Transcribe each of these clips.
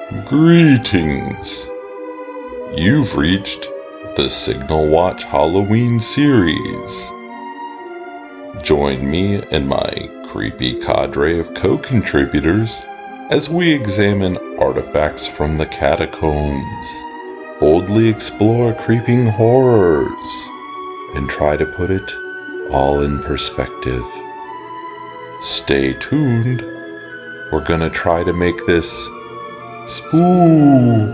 Greetings! You've reached the Signal Watch Halloween series. Join me and my creepy cadre of co-contributors as we examine artifacts from the catacombs, boldly explore creeping horrors, and try to put it all in perspective. Stay tuned. We're gonna try to make this spooky.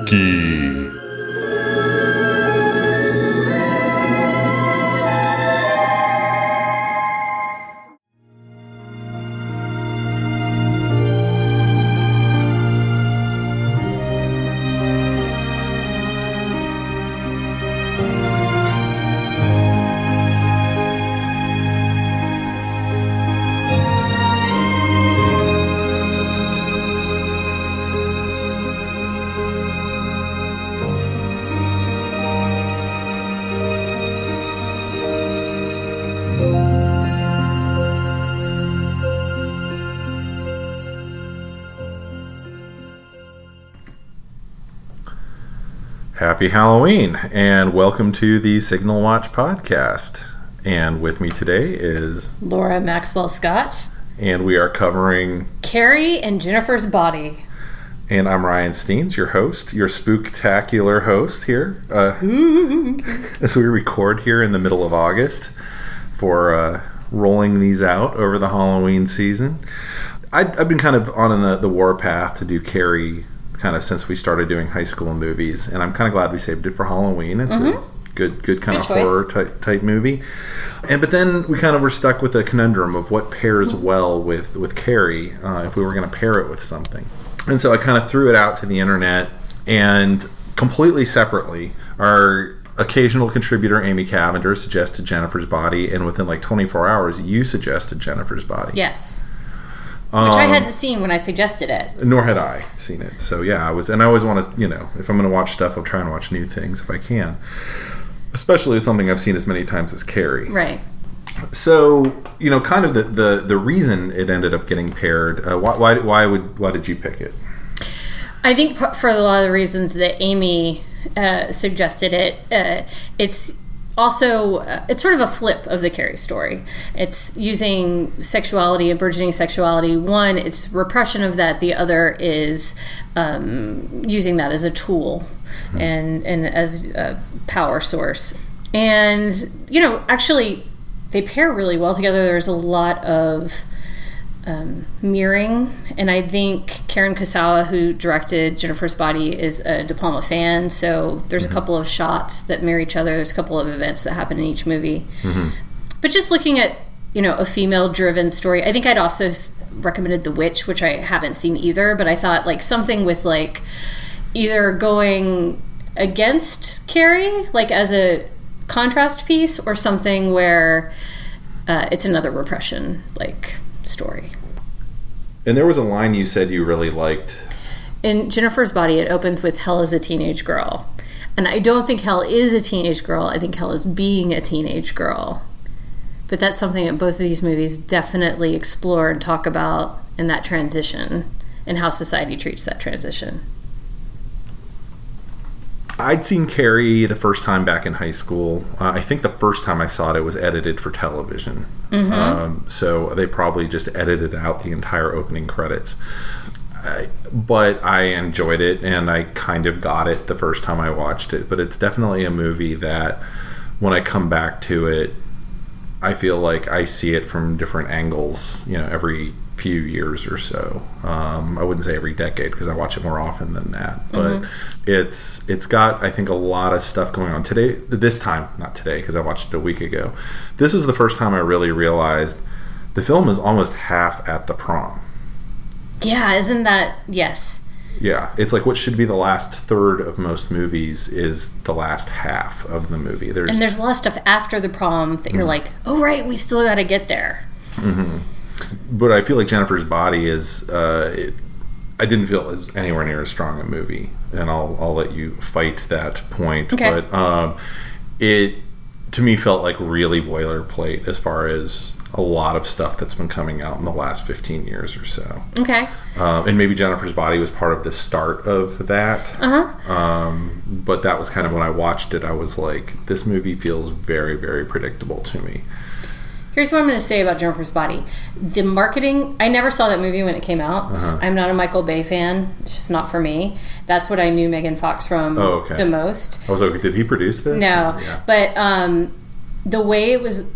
Happy Halloween, and welcome to the Signal Watch podcast. And with me today is Laura Maxwell Scott. And we are covering Carrie and Jennifer's Body. And I'm Ryan Steens, your host, your spooktacular host here. As we record here in the middle of August for rolling these out over the Halloween season. I've been kind of on the warpath to do Carrie kind of since we started doing high school movies, and I'm kind of glad we saved it for Halloween. It's a good kind of horror type movie. But then we kind of were stuck with a conundrum of what pairs well with Carrie if we were going to pair it with something. And so I kind of threw it out to the internet, and completely separately, our occasional contributor Amy Cavender suggested Jennifer's Body, and within like 24 hours you suggested Jennifer's Body. Yes. Which I hadn't seen when I suggested it. Nor had I seen it. So yeah, I always want to, if I'm going to watch stuff, I'll try and watch new things if I can. Especially with something I've seen as many times as Carrie. Right. So, kind of the reason it ended up getting paired, why did you pick it? I think for a lot of the reasons that Amy suggested it, it's also, it's sort of a flip of the Carrie story. It's using sexuality and burgeoning sexuality. One, it's repression of that. The other is using that as a tool and as a power source. And, actually, they pair really well together. There's a lot of mirroring, and I think Karen Kurosawa, who directed Jennifer's Body, is a De Palma fan, so there's a couple of shots that mirror each other. There's a couple of events that happen in each movie. But just looking at a female driven story, I think I'd also recommended The Witch, which I haven't seen either, but I thought like something with like either going against Carrie, like as a contrast piece, or something where it's another repression like story. And there was a line you said you really liked. In Jennifer's Body, it opens with Hell is a teenage girl. And I don't think Hell is a teenage girl. I think Hell is being a teenage girl. But that's something that both of these movies definitely explore and talk about in that transition and how society treats that transition. I'd seen Carrie the first time back in high school. I think the first time I saw it was edited for television. So they probably just edited out the entire opening credits. But I enjoyed it, and I kind of got it the first time I watched it. But it's definitely a movie that when I come back to it, I feel like I see it from different angles, every few years or so. I wouldn't say every decade because I watch it more often than that, but it's got, I think, a lot of stuff going on today. This time, not today because I watched it a week ago. This is the first time I really realized the film is almost half at the prom. Yeah, isn't that, yes. Yeah, it's like what should be the last third of most movies is the last half of the movie. And there's a lot of stuff after the prom that you're like, oh right, we still got to get there. But I feel like Jennifer's Body is, I didn't feel it was anywhere near as strong a movie, and I'll let you fight that point. Okay. But it, to me, felt like really boilerplate as far as a lot of stuff that's been coming out in the last 15 years or so. Okay. And maybe Jennifer's Body was part of the start of that. But that was kind of when I watched it, I was like, this movie feels very, very predictable to me. Here's what I'm going to say about Jennifer's Body. The marketing, I never saw that movie when it came out. I'm not a Michael Bay fan. It's just not for me. That's what I knew Megan Fox from the most. I was like, did he produce this? No. Yeah. But the way it was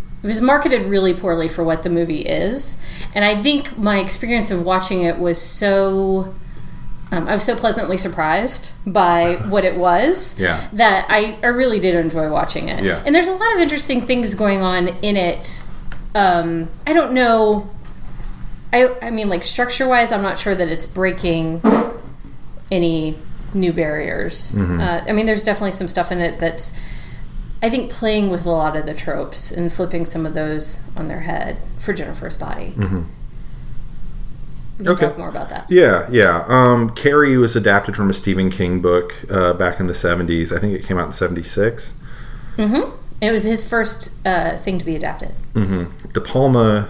marketed really poorly for what the movie is. And I think my experience of watching it was so... I was so pleasantly surprised by what it was that I really did enjoy watching it. Yeah. And there's a lot of interesting things going on in it. I don't know. I mean, like, structure-wise, I'm not sure that it's breaking any new barriers. I mean, there's definitely some stuff in it that's, I think, playing with a lot of the tropes and flipping some of those on their head for Jennifer's Body. You can talk more about that. Yeah. Carrie was adapted from a Stephen King book back in the 70s. I think it came out in 76. It was his first thing to be adapted. De Palma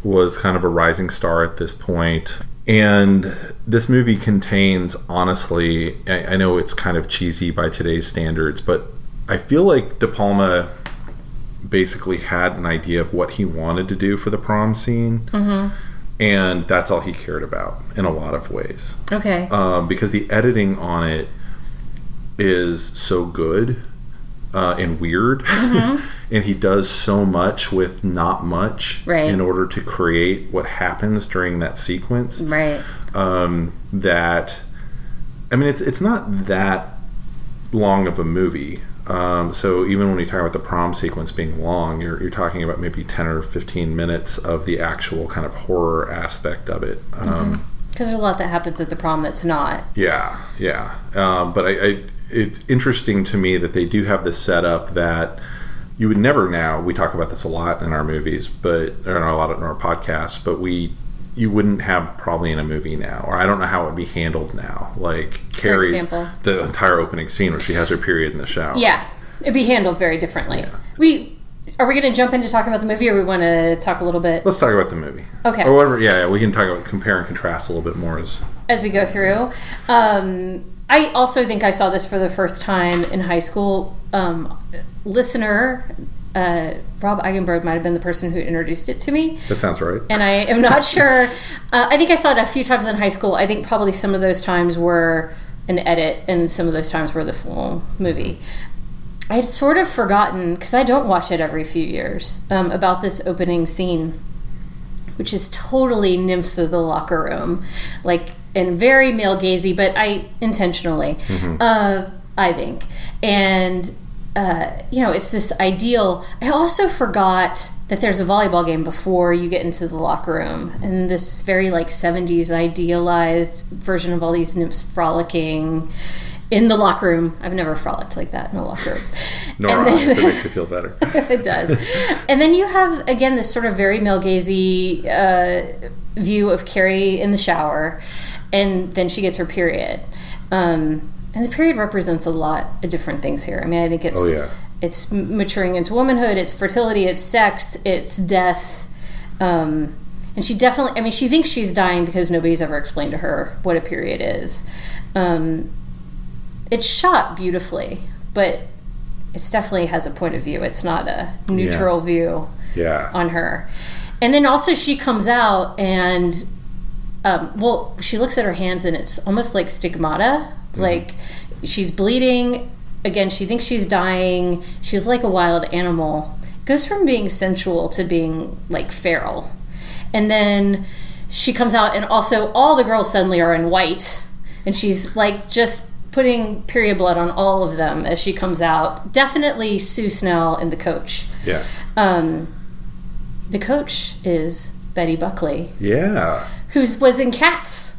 was kind of a rising star at this point. And this movie contains, honestly, I know it's kind of cheesy by today's standards, but I feel like De Palma basically had an idea of what he wanted to do for the prom scene. And that's all he cared about in a lot of ways. Okay. Because the editing on it is so good and weird. And he does so much with not much in order to create what happens during that sequence. Right. That, I mean, it's not that long of a movie. So even when you talk about the prom sequence being long, you're talking about maybe 10 or 15 minutes of the actual kind of horror aspect of it. Because there's a lot that happens at the prom that's not. Yeah. But it's interesting to me that they do have this setup that you would never now. We talk about this a lot in our movies, but or a lot in our podcasts. But you wouldn't have probably in a movie now, or I don't know how it would be handled now. Like Carrie, for example, the entire opening scene where she has her period in the shower. Yeah, it'd be handled very differently. Yeah. Are we going to jump into talking about the movie, or we want to talk a little bit? Let's talk about the movie. Okay. Or whatever. Yeah, we can talk about compare and contrast a little bit more as we go through. I also think I saw this for the first time in high school. Listener, Rob Eigenberg might have been the person who introduced it to me. That sounds right. And I am not sure. I think I saw it a few times in high school. I think probably some of those times were an edit and some of those times were the full movie. I had sort of forgotten, because I don't watch it every few years, about this opening scene, which is totally Nymphs of the Locker Room. And very male-gazy, but intentionally, I think. And, it's this ideal. I also forgot that there's a volleyball game before you get into the locker room. And this very, 70s idealized version of all these nymphs frolicking in the locker room. I've never frolicked like that in a locker room. Nor if it makes you feel better. It does. And then you have, again, this sort of very male-gazy view of Carrie in the shower. And then she gets her period. And the period represents a lot of different things here. I mean, I think it's maturing into womanhood, it's fertility, it's sex, it's death. And she definitely, she thinks she's dying because nobody's ever explained to her what a period is. It's shot beautifully, but it definitely has a point of view. It's not a neutral view on her. And then also she comes out and... she looks at her hands and it's almost like stigmata. Like she's bleeding. Again, she thinks she's dying. She's like a wild animal. Goes from being sensual to being feral. And then she comes out and also all the girls suddenly are in white. And she's just putting period blood on all of them as she comes out. Definitely Sue Snell and the coach. Yeah. The coach is Betty Buckley. Yeah. Who was in Cats.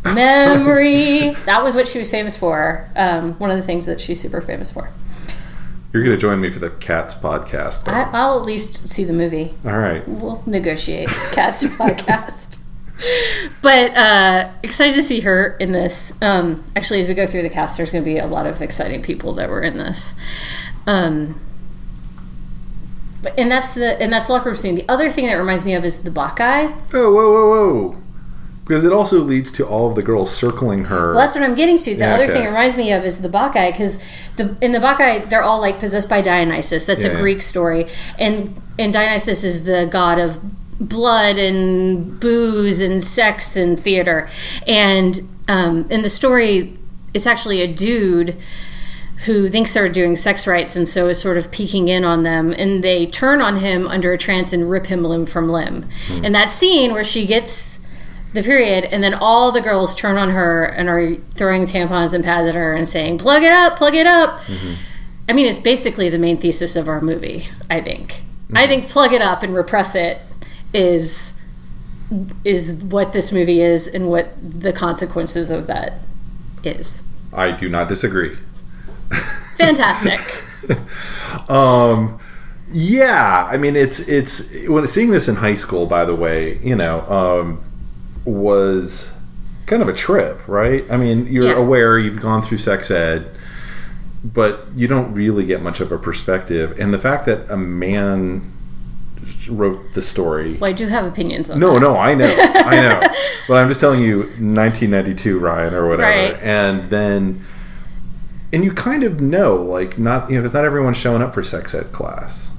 Memory. That was what she was famous for. One of the things that she's super famous for. You're going to join me for the Cats podcast. I'll at least see the movie. All right. We'll negotiate Cats podcast. But excited to see her in this. Actually, as we go through the cast, there's going to be a lot of exciting people that were in this. And that's the locker room scene. The other thing that reminds me of is the Bacchae. Oh, whoa. Because it also leads to all of the girls circling her. Well, that's what I'm getting to. The other thing it reminds me of is the Bacchae, because in the Bacchae, they're all like possessed by Dionysus. That's a Greek story. And Dionysus is the god of blood and booze and sex and theater. And in the story, it's actually a dude who thinks they're doing sex rites and so is sort of peeking in on them, and they turn on him under a trance and rip him limb from limb. And that scene where she gets the period and then all the girls turn on her and are throwing tampons and pads at her and saying, plug it up. I mean, it's basically the main thesis of our movie, I think. I think plug it up and repress it is what this movie is and what the consequences of that is. I do not disagree. Fantastic. Yeah, I mean, it's when seeing this in high school, by the way, was kind of a trip, right? I mean, you're aware you've gone through sex ed, but you don't really get much of a perspective. And the fact that a man wrote the story... Well, I do have opinions on that. No, I know. But I'm just telling you, 1992, Ryan, or whatever. Right. And you kind of know, like, not, because not everyone's showing up for sex ed class.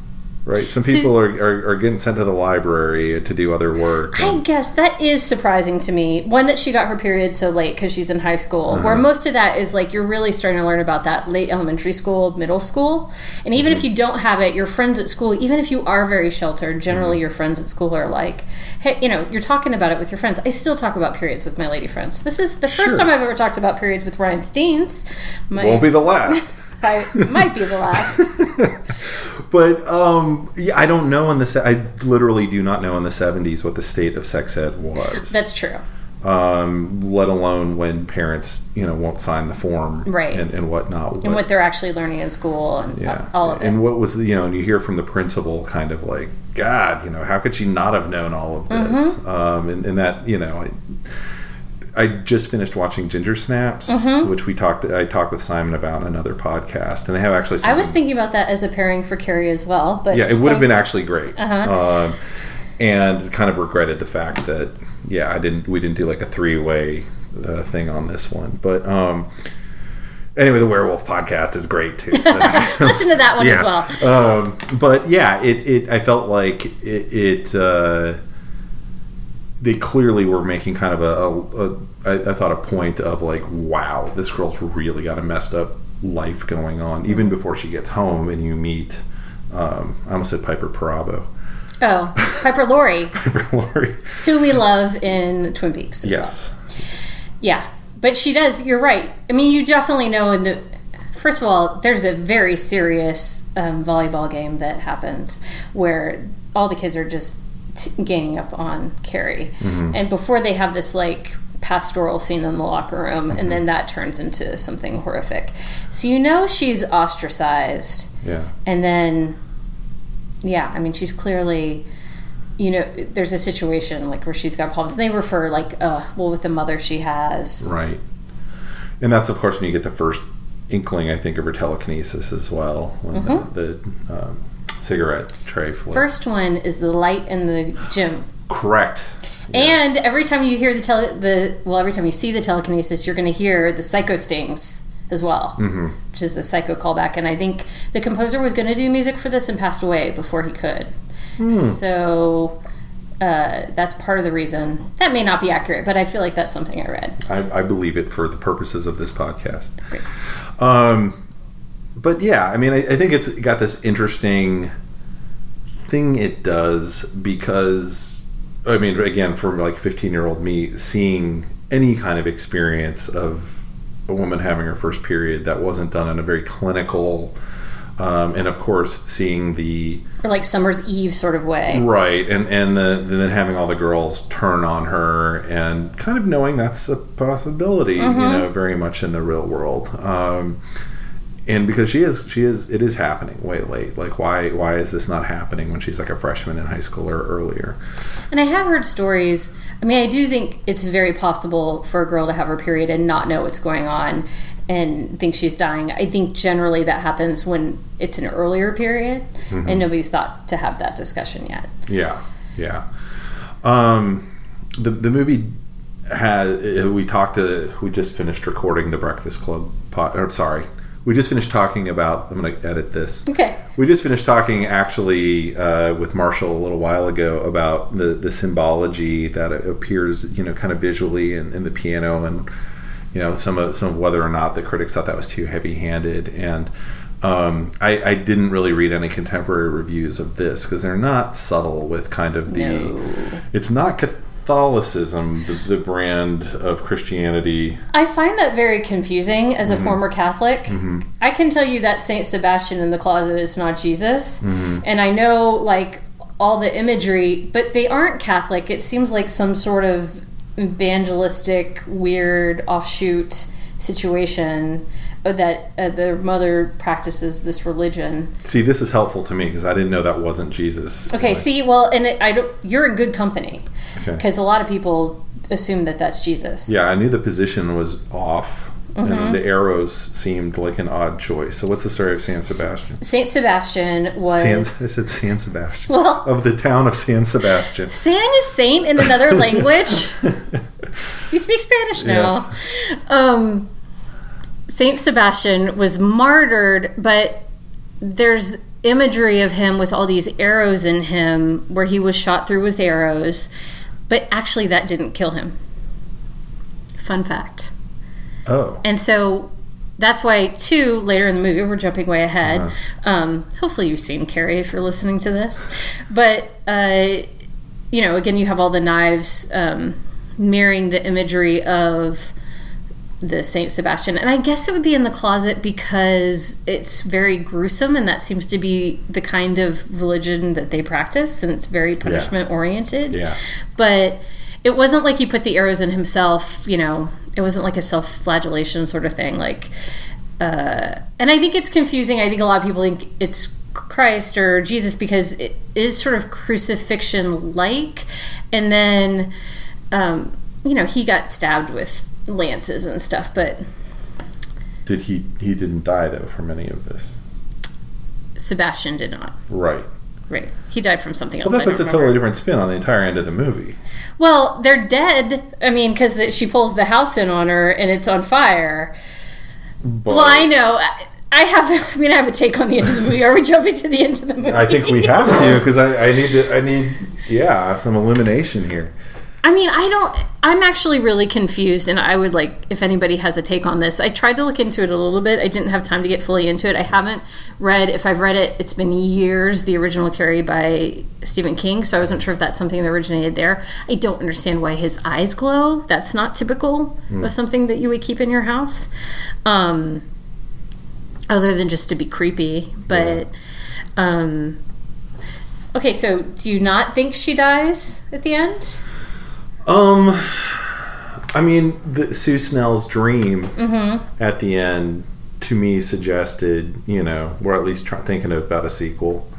Right, some people are getting sent to the library to do other work. I guess that is surprising to me. One, that she got her period so late because she's in high school, where most of that is like you're really starting to learn about that late elementary school, middle school. And even if you don't have it, your friends at school, even if you are very sheltered, generally your friends at school are like, hey, you're talking about it with your friends. I still talk about periods with my lady friends. This is the first time I've ever talked about periods with Ryan Steens. Won't be the last. Might be the last. But I don't know I literally do not know in the 70s what the state of sex ed was. That's true. Let alone when parents won't sign the form, right, and whatnot, and what they're actually learning in school, and all of it. And what was and you hear from the principal kind of like, God, how could she not have known all of this? And that I just finished watching Ginger Snaps, which I talked with Simon about in another podcast, and they have actually. I was thinking about that as a pairing for Carrie as well, but it would have been actually great. And kind of regretted the fact that we didn't do like a 3-way thing on this one, but anyway, the Werewolf podcast is great too. Listen to that one as well. But I felt like it they clearly were making kind of I thought a point of like, wow, this girl's really got a messed up life going on, even before she gets home and you meet, I almost said Piper Perabo. Oh, Piper Laurie. Piper Laurie. Who we love in Twin Peaks as well. Yeah, but she does, you're right. I mean, you definitely know first of all, there's a very serious volleyball game that happens where all the kids are just ganging up on Carrie, and before they have this like pastoral scene in the locker room, and then that turns into something horrific. So she's ostracized, and then I mean, she's clearly there's a situation like where she's got problems. And they refer like with the mother she has, right? And that's of course when you get the first inkling, I think, of her telekinesis as well, when the cigarette tray flip. First one is the light in the gym. Correct. And every time you hear every time you see the telekinesis, you're going to hear the psycho stings as well, which is a psycho callback. And I think the composer was going to do music for this and passed away before he could. So that's part of the reason. That may not be accurate, but I feel like that's something I read. I believe it for the purposes of this podcast. Great. But I mean, I think it's got this interesting thing it does because, I mean, again, for like 15-year-old me, seeing any kind of experience of a woman having her first period that wasn't done in a very clinical, and of course seeing or like Summer's Eve sort of way, right, and then having all the girls turn on her and kind of knowing that's a possibility, very much in the real world. And because it is happening way late. Like, why is this not happening when she's like a freshman in high school or earlier? And I have heard stories. I mean, I do think it's very possible for a girl to have her period and not know what's going on and think she's dying. I think generally that happens when it's an earlier period and nobody's thought to have that discussion yet. Yeah. The movie we just finished recording the Breakfast Club we just finished talking about, I'm going to edit this. Okay. We just finished talking actually with Marshall a little while ago about the symbology that appears, kind of visually in the piano, and some of whether or not the critics thought that was too heavy-handed. And I didn't really read any contemporary reviews of this because they're not subtle with kind of it's not Catholicism, the brand of Christianity. I find that very confusing as a former Catholic. I can tell you that Saint Sebastian in the closet is not Jesus. And I know like all the imagery, but they aren't Catholic. It seems like some sort of evangelistic, weird offshoot situation that their mother practices this religion. See, this is helpful to me because I didn't know that wasn't Jesus. Okay, see, well, and you're in good company because a lot of people assume that that's Jesus. Yeah, I knew the position was off, and the arrows seemed like an odd choice. So what's the story of San Sebastian? Saint Sebastian was... I said San Sebastian. Well, of the town of San Sebastian. San is saint in another language. You speak Spanish now. Yes. Saint Sebastian was martyred, but there's imagery of him with all these arrows in him where he was shot through with arrows, but actually that didn't kill him. Fun fact. Oh. And so that's why, too, later in the movie, we're jumping way ahead. Hopefully you've seen Carrie if you're listening to this. But, again, you have all the knives mirroring the imagery of the Saint Sebastian, and I guess it would be in the closet because it's very gruesome, and that seems to be the kind of religion that they practice, and it's very punishment oriented. Yeah. But it wasn't like he put the arrows in himself. It wasn't like a self-flagellation sort of thing. Like, and I think it's confusing. I think a lot of people think it's Christ or Jesus because it is sort of crucifixion-like, and then he got stabbed with lances and stuff, but he didn't die though from any of this. Sebastian did not. Right. He died from something else. Well, that puts a totally different spin on the entire end of the movie. Well, they're dead. I mean, because she pulls the house in on her and it's on fire. But well, I know. I have a take on the end of the movie. Are we jumping to the end of the movie? I think we have to because I need some illumination here. I mean, I'm actually really confused, and I would like, if anybody has a take on this. I tried to look into it a little bit. I didn't have time to get fully into it. I haven't read, if I've read it, it's been years, the original Carrie by Stephen King, so I wasn't sure if that's something that originated there. I don't understand why his eyes glow. That's not typical of something that you would keep in your house, other than just to be creepy. But, okay, so do you not think she dies at the end? I mean, Sue Snell's dream at the end to me suggested, we're at least thinking about a sequel.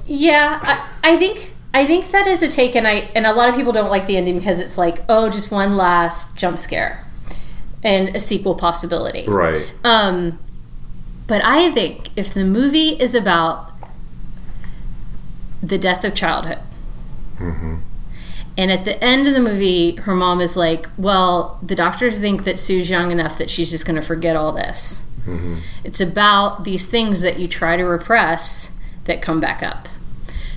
Yeah, I think that is a take, and a lot of people don't like the ending because it's like, oh, just one last jump scare and a sequel possibility. Right. But I think if the movie is about the death of childhood, and at the end of the movie, her mom is like, well, the doctors think that Sue's young enough that she's just going to forget all this. It's about these things that you try to repress that come back up.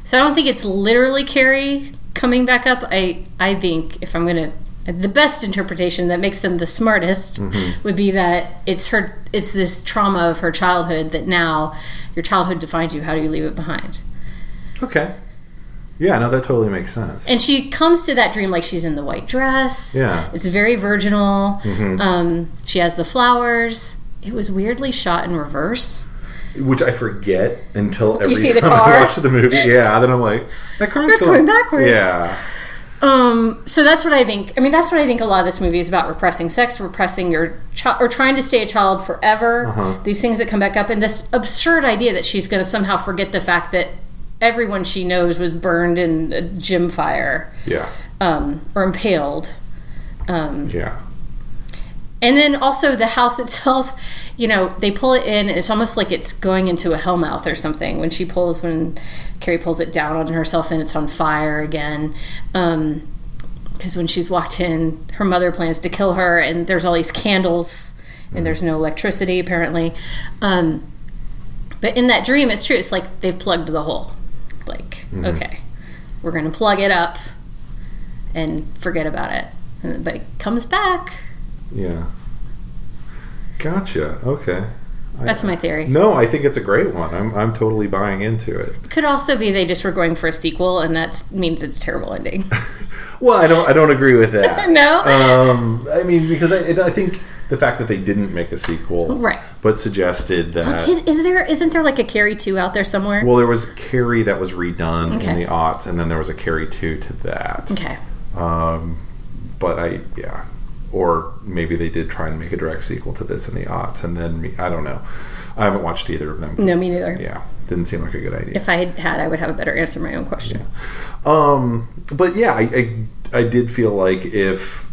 So I don't think it's literally Carrie coming back up. I think, if I'm going to, the best interpretation that makes them the smartest would be that it's this trauma of her childhood that now your childhood defines you. How do you leave it behind? Okay. Yeah, no, that totally makes sense. And she comes to that dream like she's in the white dress. Yeah. It's very virginal. She has the flowers. It was weirdly shot in reverse. Which I forget until every you see time the car? I watch the movie. Yeah, then I'm like, that car's going backwards. Yeah. So that's what I think. I mean, that's what I think a lot of this movie is about: repressing sex, repressing your child, or trying to stay a child forever. These things that come back up, and this absurd idea that she's going to somehow forget the fact that everyone she knows was burned in a gym fire, or impaled. And then also the house itself, they pull it in, and it's almost like it's going into a hellmouth or something. When Carrie pulls it down on herself and it's on fire again. Because when she's walked in, her mother plans to kill her, and there's all these candles, and there's no electricity, apparently. But in that dream, it's true. It's like they've plugged the hole. Like, okay, we're going to plug it up and forget about it. But it comes back. Yeah. Gotcha. Okay. That's my theory. No, I think it's a great one. I'm totally buying into it. It could also be they just were going for a sequel, and that means it's a terrible ending. Well, I don't agree with that. No. I mean, because I think the fact that they didn't make a sequel, right, but suggested that isn't there like a Carrie 2 out there somewhere? Well, there was Carrie that was redone in the aughts, and then there was a Carrie 2 to that. Okay. But or maybe they did try and make a direct sequel to this in the aughts, and then I don't know. I haven't watched either of them. No, me neither. Yeah, didn't seem like a good idea. If I had, I would have a better answer to my own question. Yeah. But yeah, I did feel like if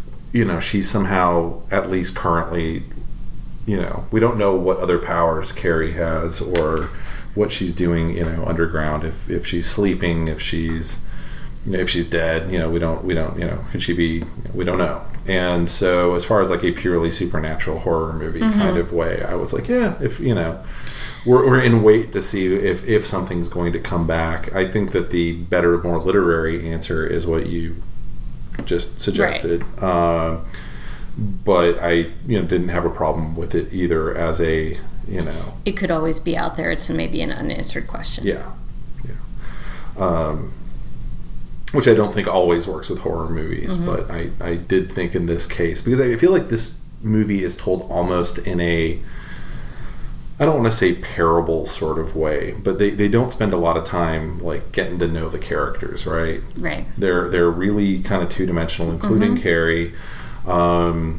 she's somehow, at least currently, we don't know what other powers Carrie has or what she's doing, underground. If she's sleeping, if she's dead, we don't, could she be, we don't know. And so as far as like a purely supernatural horror movie kind of way, I was like, yeah, if, we're in wait to see if something's going to come back. I think that the better, more literary answer is what you just suggested. Right. But I, didn't have a problem with it either as a, It could always be out there. It's maybe an unanswered question. Yeah. Which I don't think always works with horror movies, but I did think in this case, because I feel like this movie is told almost in a, I don't want to say parable sort of way, but they don't spend a lot of time like getting to know the characters, right? Right. They're really kind of two-dimensional, including Carrie. The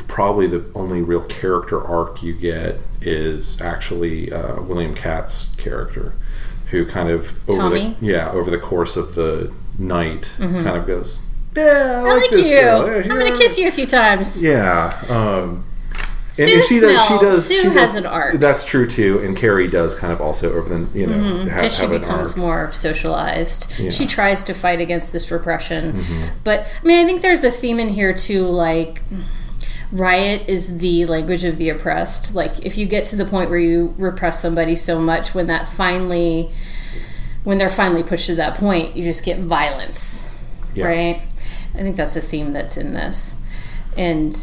probably the only real character arc you get is actually William Katt's character, who kind of over the course of the night kind of goes, yeah, I like this you. girl. I'm gonna kiss you a few times. Yeah. Sue has an arc. That's true too, and Carrie does kind of also over the because she becomes more socialized. Yeah. She tries to fight against this repression, but I mean, I think there's a theme in here too, like. Riot is the language of the oppressed. Like, if you get to the point where you repress somebody so much, when they're finally pushed to that point, you just get violence, right? I think that's a theme that's in this. And,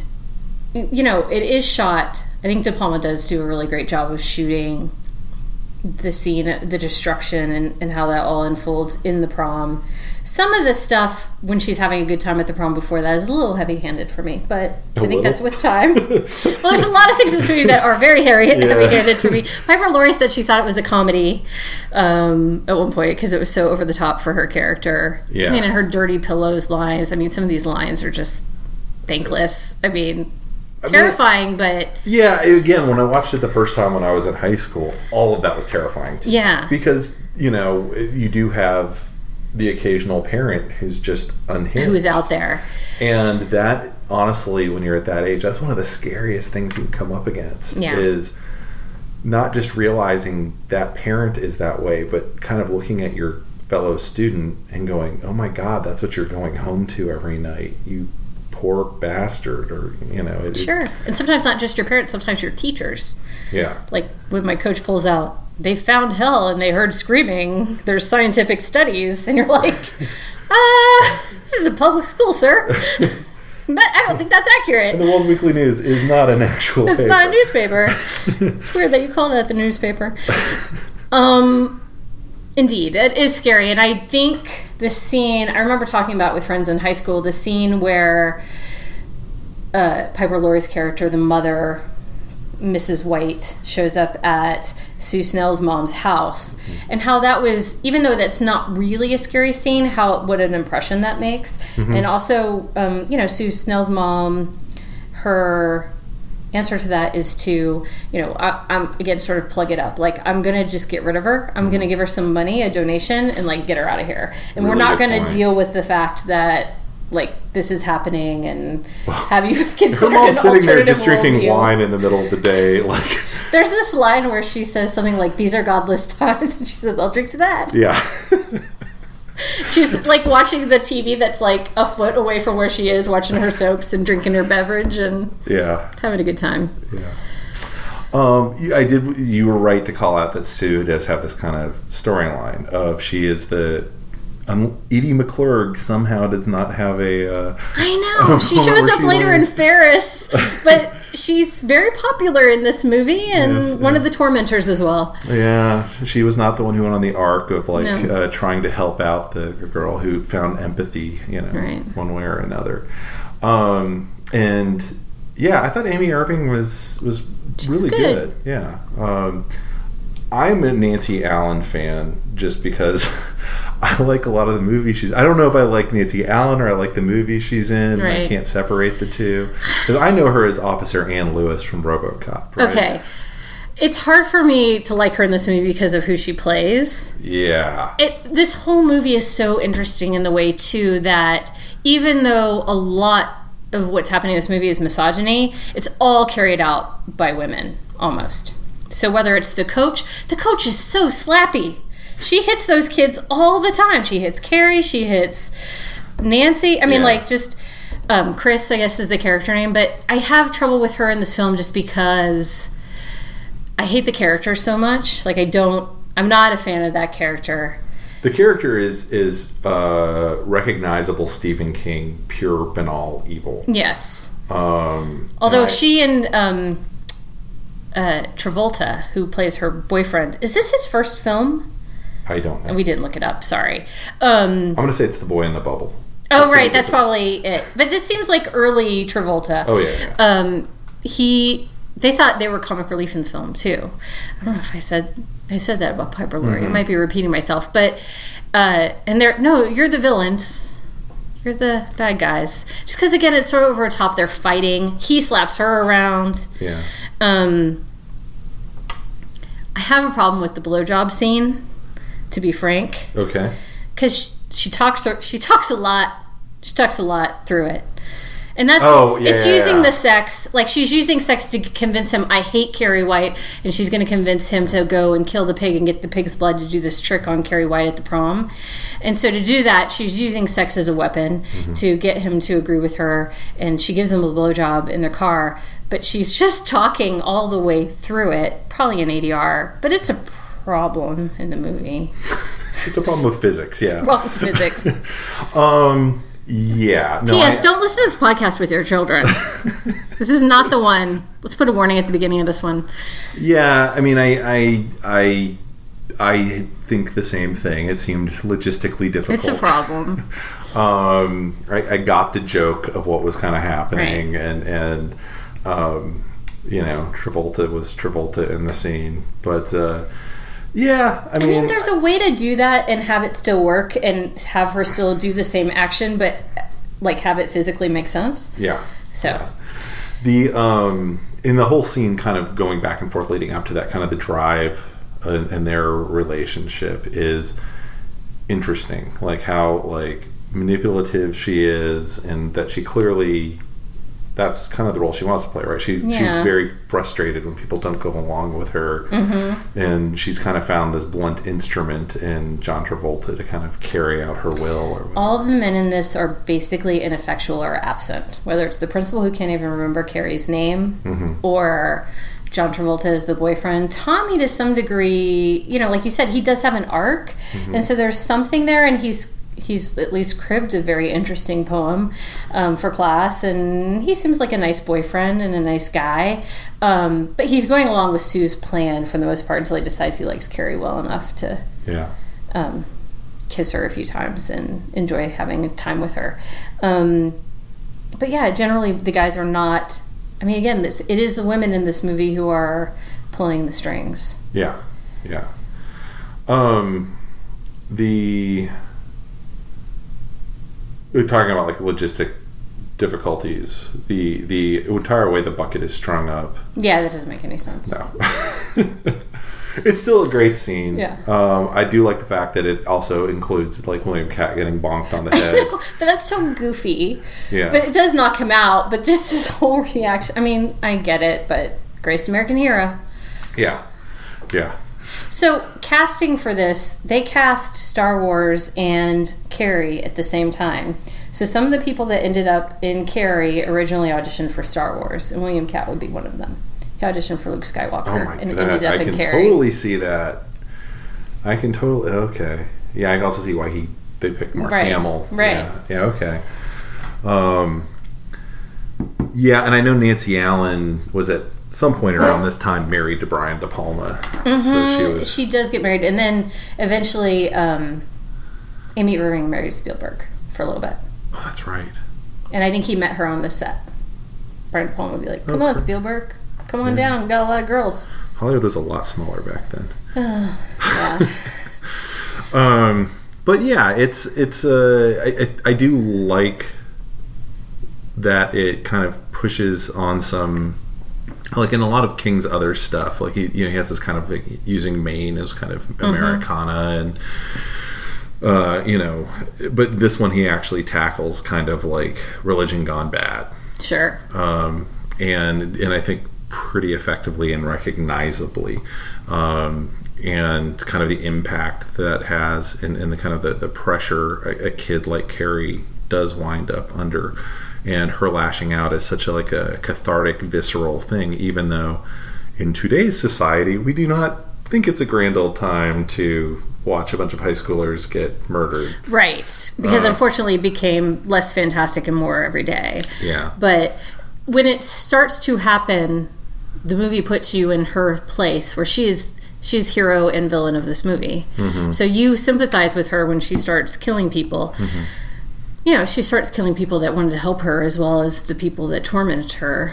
it is shot. I think De Palma does do a really great job of shooting the scene, the destruction, and how that all unfolds in the prom. Some of the stuff when she's having a good time at the prom before that is a little heavy-handed for me, but I think that's with time. Well, there's a lot of things in this movie that are very heavy-handed for me. Piper Laurie said she thought it was a comedy at one point because it was so over the top for her character. Yeah. I mean, and her dirty pillows lines. I mean, some of these lines are just thankless. I mean, terrifying, but... Yeah, again, when I watched it the first time when I was in high school, all of that was terrifying to me. Because, you do have the occasional parent who's just unhinged. Who's out there. And that, honestly, when you're at that age, that's one of the scariest things you can come up against. Yeah. Is not just realizing that parent is that way, but kind of looking at your fellow student and going, oh my God, that's what you're going home to every night. You poor bastard, or sure. And sometimes not just your parents, sometimes your teachers. Yeah. Like when my coach pulls out, they found hell and they heard screaming, there's scientific studies, and you're like, this is a public school, sir. I don't think that's accurate. And the World Weekly News is not an actual paper. It's not a newspaper. It's weird that you call that the newspaper. Indeed, it is scary. And I think the scene, I remember talking about with friends in high school, the scene where Piper Laurie's character, the mother, Mrs. White shows up at Sue Snell's mom's house, and how that was, even though that's not really a scary scene, what an impression that makes. And also, Sue Snell's mom, her answer to that is to, I'm again sort of plug it up. Like, I'm gonna just get rid of her. I'm gonna give her some money, a donation, and like get her out of here. And really we're not gonna deal with the fact that like this is happening and have you considered an sitting there just drinking worldview. wine in the middle of the day, like. There's this line where she says something like, "These are godless times," and she says, "I'll drink to that." Yeah. She's like watching the TV that's like a foot away from where she is, watching her soaps and drinking her beverage and having a good time. Yeah. You were right to call out that Sue does have this kind of storyline of she is the Edie McClurg somehow does not have a I know. She shows up later in Ferris, but she's very popular in this movie and one of the tormentors as well. Yeah, she was not the one who went on the arc of trying to help out the girl who found empathy, one way or another. And yeah, I thought Amy Irving was really good. Yeah. I'm a Nancy Allen fan just because I like a lot of the movies she's. I don't know if I like Nancy Allen or I like the movie she's in. Right. I can't separate the two. Because I know her as Officer Ann Lewis from RoboCop. Right? Okay. It's hard for me to like her in this movie because of who she plays. Yeah. This whole movie is so interesting in the way, too, that even though a lot of what's happening in this movie is misogyny, it's all carried out by women, almost. So whether it's the coach is so slappy. She hits those kids all the time. She hits Carrie. She hits Nancy. I mean, Chris, I guess, is the character name. But I have trouble with her in this film just because I hate the character so much. Like, I'm not a fan of that character. The character is recognizable Stephen King, pure, banal evil. Yes. Although she and Travolta, who plays her boyfriend, is this his first film? I don't know. We didn't look it up. Sorry. I'm going to say it's The Boy in the Bubble. Oh, right. That's probably it. But this seems like early Travolta. Oh, yeah. They thought they were comic relief in the film, too. I don't know if I said that about Piper Laurie. I might be repeating myself. But, you're the villains. You're the bad guys. Just because, again, it's sort of over the top. They're fighting. He slaps her around. Yeah. I have a problem with the blowjob scene, to be frank. Okay. Because she talks a lot. She talks a lot through it. And that's using the sex, like she's using sex to convince him, I hate Carrie White, and she's going to convince him to go and kill the pig and get the pig's blood to do this trick on Carrie White at the prom. And so to do that, she's using sex as a weapon to get him to agree with her, and she gives him a blowjob in their car, but she's just talking all the way through it, probably in ADR, but it's a problem in the movie. It's a problem with physics, yeah. It's a problem with physics. Yeah. No, P.S. Don't listen to this podcast with your children. This is not the one. Let's put a warning at the beginning of this one. Yeah, I mean, I think the same thing. It seemed logistically difficult. It's a problem. I got the joke of what was kind of happening, right. and Travolta was Travolta in the scene, but. Yeah, I mean, there's a way to do that and have it still work and have her still do the same action, but like have it physically make sense. Yeah. So yeah. The in the whole scene, kind of going back and forth, leading up to that, kind of the drive in their relationship is interesting. Like how manipulative she is, and that she clearly. That's kind of the role she wants to play, right? She's very frustrated when people don't go along with her. Mm-hmm. And she's kind of found this blunt instrument in John Travolta to kind of carry out her will. Or all of the men in this are basically ineffectual or absent. Whether it's the principal who can't even remember Carrie's name or John Travolta as the boyfriend. Tommy, to some degree, like you said, he does have an arc. Mm-hmm. And so there's something there, and he's at least cribbed a very interesting poem for class, and he seems like a nice boyfriend and a nice guy, but he's going along with Sue's plan for the most part until he decides he likes Carrie well enough to kiss her a few times and enjoy having time with her. But yeah, generally the guys are not I mean, again, it is the women in this movie who are pulling the strings. Yeah. We're talking about like logistic difficulties. The entire way the bucket is strung up. Yeah, that doesn't make any sense. No. It's still a great scene. Yeah. I do like the fact that it also includes like William Cat getting bonked on the head. But that's so goofy. Yeah. But it does knock him out. But just his whole reaction. I mean, I get it, but greatest American hero. Yeah. So, casting for this, they cast Star Wars and Carrie at the same time. So, some of the people that ended up in Carrie originally auditioned for Star Wars, and William Cat would be one of them. He auditioned for Luke Skywalker and ended up in Carrie. I can totally see that. Okay. Yeah, I can also see why they picked Mark Hamill. Right. Yeah, okay. Yeah, and I know Nancy Allen was at some point around this time married to Brian De Palma. Mm-hmm. So she does get married, and then eventually Amy Irving married Spielberg for a little bit. Oh, that's right. And I think he met her on the set. Brian De Palma would be like, "Come on, Spielberg, come on down. We've got a lot of girls." Hollywood was a lot smaller back then. Yeah. But yeah, I do like that it kind of pushes on some. Like in a lot of King's other stuff, like he has this kind of like using Maine as kind of Americana, and but this one he actually tackles kind of like religion gone bad. Sure. And I think pretty effectively and recognizably, and kind of the impact that has in the kind of the pressure a kid like Carrie does wind up under. And her lashing out is such a cathartic, visceral thing, even though in today's society we do not think it's a grand old time to watch a bunch of high schoolers get murdered. Right, because unfortunately it became less fantastic and more every day. Yeah. But when it starts to happen, the movie puts you in her place where she's hero and villain of this movie. Mm-hmm. So you sympathize with her when she starts killing people. Mm-hmm. She starts killing people that wanted to help her as well as the people that tormented her.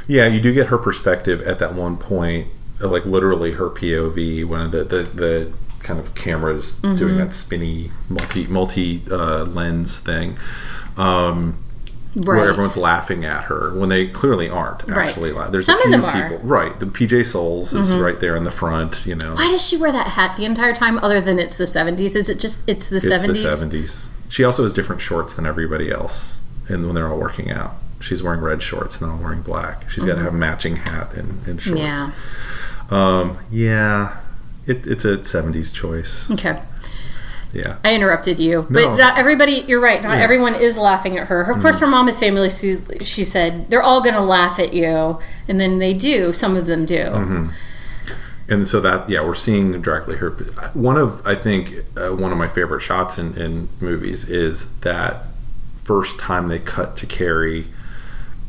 Yeah, you do get her perspective at that one point, like literally her POV, when the kind of cameras doing that spinny multi lens thing, where everyone's laughing at her when they clearly aren't actually. Right. There's some a few of them people, are. Right? The PJ Souls is right there in the front. Why does she wear that hat the entire time? Other than it's the 70s, is it just it's the 70s? It's the 70s. She also has different shorts than everybody else, and when they're all working out, she's wearing red shorts and they're all wearing black. She's got to have a matching hat and shorts. Yeah. It's a 70s choice. Okay. Yeah. I interrupted you, but not everybody. You're right. Not everyone is laughing at her. Of course, her mom is famous. She said they're all going to laugh at you, and then they do. Some of them do. Mm-hmm. And so we're seeing directly her. One of my favorite shots in movies is that first time they cut to Carrie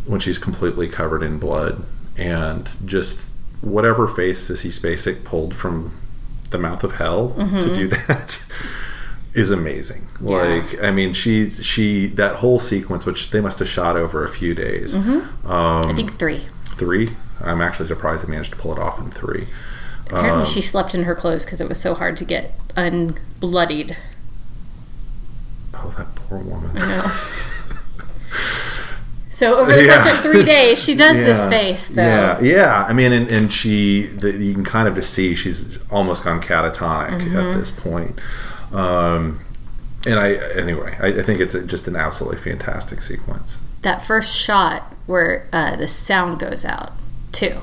when she's completely covered in blood, and just whatever face Sissy Spacek pulled from the mouth of hell to do that is amazing. Yeah. Like, I mean, she that whole sequence, which they must have shot over a few days. I think 3. 3? I'm actually surprised they managed to pull it off in 3. Apparently she slept in her clothes because it was so hard to get unbloodied. Oh, that poor woman. I know. So over the course of 3 days, she does this face, though. Yeah. I mean, and you can kind of just see she's almost gone catatonic at this point. And I think it's just an absolutely fantastic sequence. That first shot where the sound goes out, too.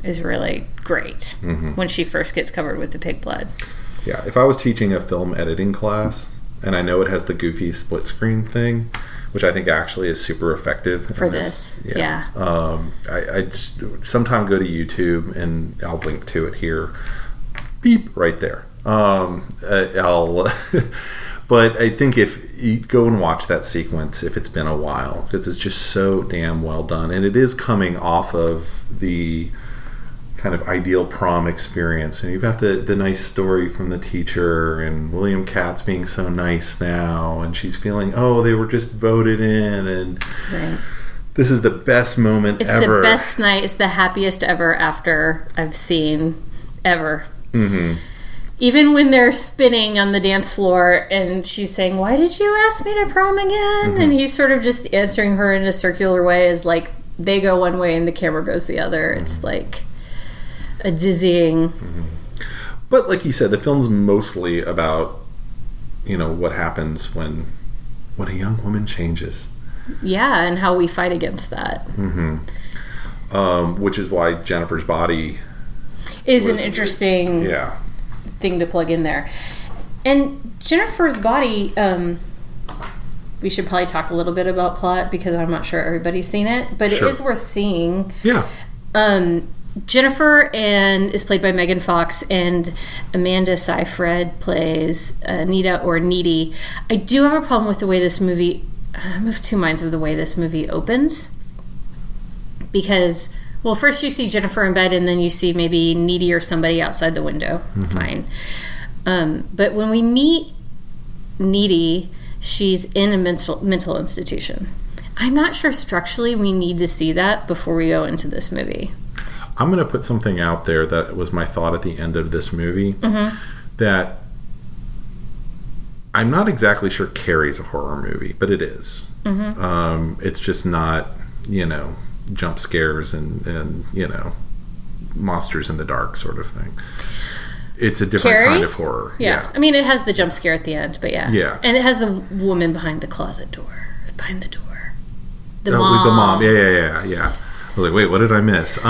Is really great when she first gets covered with the pig blood. Yeah, if I was teaching a film editing class, and I know it has the goofy split screen thing, which I think actually is super effective for this. Yeah. I just sometime go to YouTube and I'll link to it here. Beep right there. But I think if you go and watch that sequence, if it's been a while, because it's just so damn well done, and it is coming off of the kind of ideal prom experience, and you've got the nice story from the teacher, and William Katz being so nice now, and she's feeling, they were just voted in, and This is the best moment it's ever. The best night. It's the happiest ever after I've seen ever. Mm-hmm. Even when they're spinning on the dance floor and she's saying, "Why did you ask me to prom again?" Mm-hmm. And he's sort of just answering her in a circular way, as like they go one way and the camera goes the other. Mm-hmm. It's like a dizzying. Mm-hmm. But like you said, the film's mostly about, what happens when a young woman changes. Yeah, and how we fight against that. Mm-hmm. Which is why Jennifer's Body is an interesting thing to plug in there. And Jennifer's Body, we should probably talk a little bit about plot because I'm not sure everybody's seen it, but sure. It is worth seeing. Yeah. Jennifer is played by Megan Fox, and Amanda Seyfried plays Anita or Needy. I do have a problem with the way this movie... I'm of two minds of the way this movie opens. Because, well, first you see Jennifer in bed, and then you see maybe Needy or somebody outside the window. Mm-hmm. Fine. But when we meet Needy, she's in a mental institution. I'm not sure structurally we need to see that before we go into this movie. I'm going to put something out there that was my thought at the end of this movie. Mm-hmm. That I'm not exactly sure Carrie's a horror movie, but it is. Mm-hmm. It's just not, jump scares and monsters in the dark sort of thing. It's a different Carrie? kind of horror. Yeah. I mean, it has the jump scare at the end, but yeah. Yeah. And it has the woman behind the closet door. Behind the door. The mom. With the mom. Yeah. I was like, wait, what did I miss?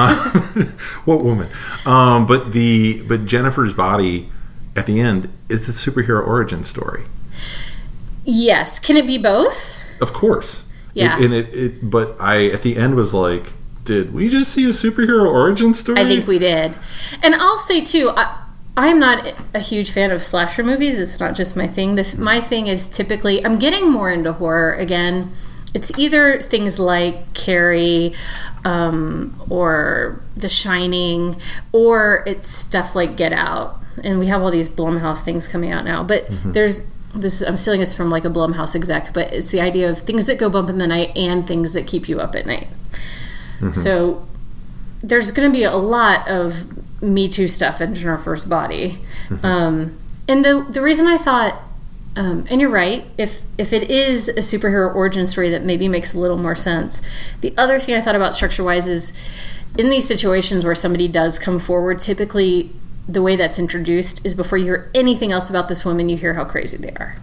What woman? But Jennifer's Body at the end is a superhero origin story. Yes. Can it be both? Of course. Yeah. But I at the end was like, did we just see a superhero origin story? I think we did. And I'll say too, I'm not a huge fan of slasher movies. It's not just my thing. My thing is typically, I'm getting more into horror again. It's either things like Carrie or The Shining, or it's stuff like Get Out. And we have all these Blumhouse things coming out now. But there's this, I'm stealing this from like a Blumhouse exec, but it's the idea of things that go bump in the night and things that keep you up at night. Mm-hmm. So there's going to be a lot of Me Too stuff in Jennifer's Body. Mm-hmm. And the reason I thought, and you're right, if it is a superhero origin story, that maybe makes a little more sense. The other thing I thought about structure-wise is, in these situations where somebody does come forward, typically the way that's introduced is before you hear anything else about this woman, you hear how crazy they are.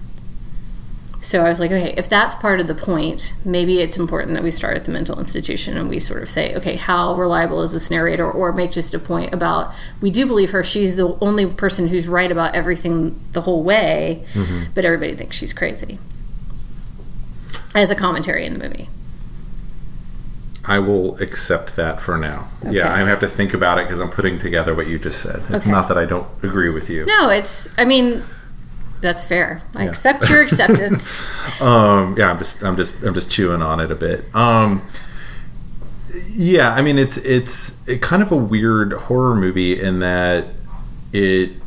So I was like, okay, if that's part of the point, maybe it's important that we start at the mental institution and we sort of say, okay, how reliable is this narrator? Or make just a point about, we do believe her, she's the only person who's right about everything the whole way, but everybody thinks she's crazy. As a commentary in the movie. I will accept that for now. Okay. Yeah, I have to think about it because I'm putting together what you just said. It's not that I don't agree with you. No, that's fair. I accept your acceptance. I'm just chewing on it a bit. It's kind of a weird horror movie in that it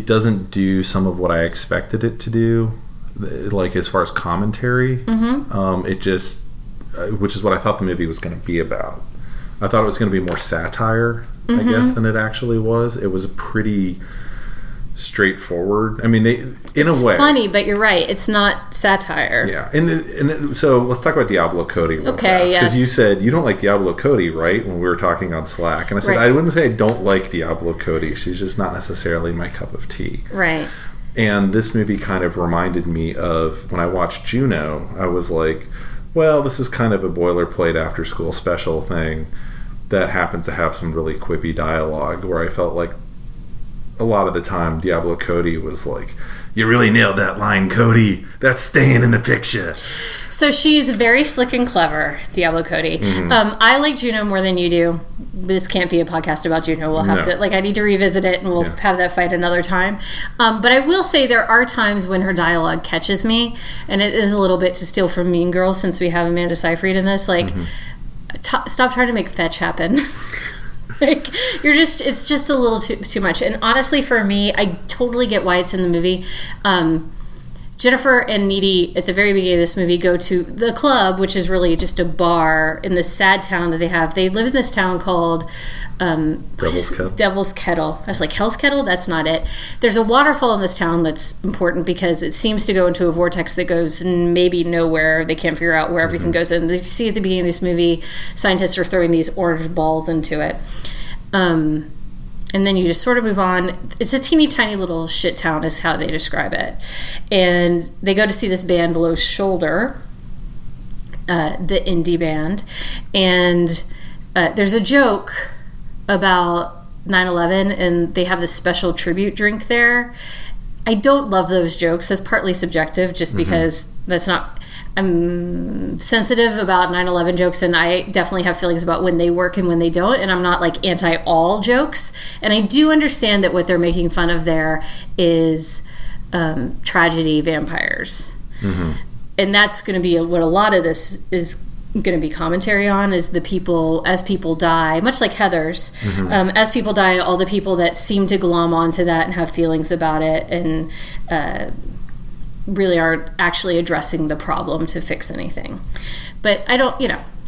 doesn't do some of what I expected it to do, like as far as commentary. Mm-hmm. It just, which is what I thought the movie was going to be about. I thought it was going to be more satire, I guess, than it actually was. It was pretty straightforward. I mean, it's a way, funny, but you're right. It's not satire. Yeah, and so let's talk about Diablo Cody. Okay, yes. Because you said you don't like Diablo Cody, right? When we were talking on Slack, and I said I wouldn't say I don't like Diablo Cody. She's just not necessarily my cup of tea. Right. And this movie kind of reminded me of when I watched Juno. I was like, well, this is kind of a boilerplate after school special thing that happens to have some really quippy dialogue, where I felt like a lot of the time Diablo Cody was like, you really nailed that line, Cody. That's staying in the picture. So she's very slick and clever, Diablo Cody. Mm-hmm. I like Juno more than you do. This can't be a podcast about Juno. We'll have to, I need to revisit it and we'll have that fight another time. But I will say there are times when her dialogue catches me, and it is a little bit to steal from Mean Girls, since we have Amanda Seyfried in this. Stop trying to make fetch happen. It's just a little too much. And honestly, for me, I totally get why it's in the movie. Jennifer and Needy at the very beginning of this movie go to the club, which is really just a bar in this sad town that they have. They live in this town called Devil's Kettle. I was like, Hell's Kettle? That's not it. There's a waterfall in this town that's important because it seems to go into a vortex that goes maybe nowhere. They can't figure out where everything goes in. You see at the beginning of this movie, scientists are throwing these orange balls into it. And then you just sort of move on. It's a teeny tiny little shit town is how they describe it. And they go to see this band, Low Shoulder, the indie band. And there's a joke about 9/11, and they have this special tribute drink there. I don't love those jokes. That's partly subjective, just because that's not... I'm sensitive about 9/11 jokes, and I definitely have feelings about when they work and when they don't, and I'm not like anti-all jokes. And I do understand that what they're making fun of there is tragedy vampires. And that's going to be what a lot of this is going to be commentary on, is the people, as people die, much like Heather's, as people die, all the people that seem to glom onto that and have feelings about it, and really aren't actually addressing the problem to fix anything. But I don't,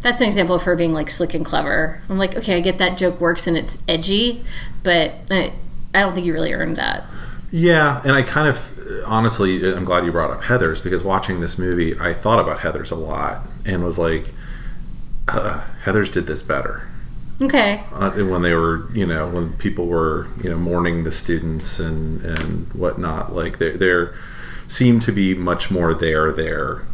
that's an example of her being like slick and clever. I'm like, okay, I get that joke works and it's edgy, but I don't think you really earned that. Yeah, and I kind of, honestly, I'm glad you brought up Heather's, because watching this movie, I thought about Heather's a lot and was like, Heather's did this better. Okay. When they were, when people were, mourning the students and whatnot, like they're seem to be much more there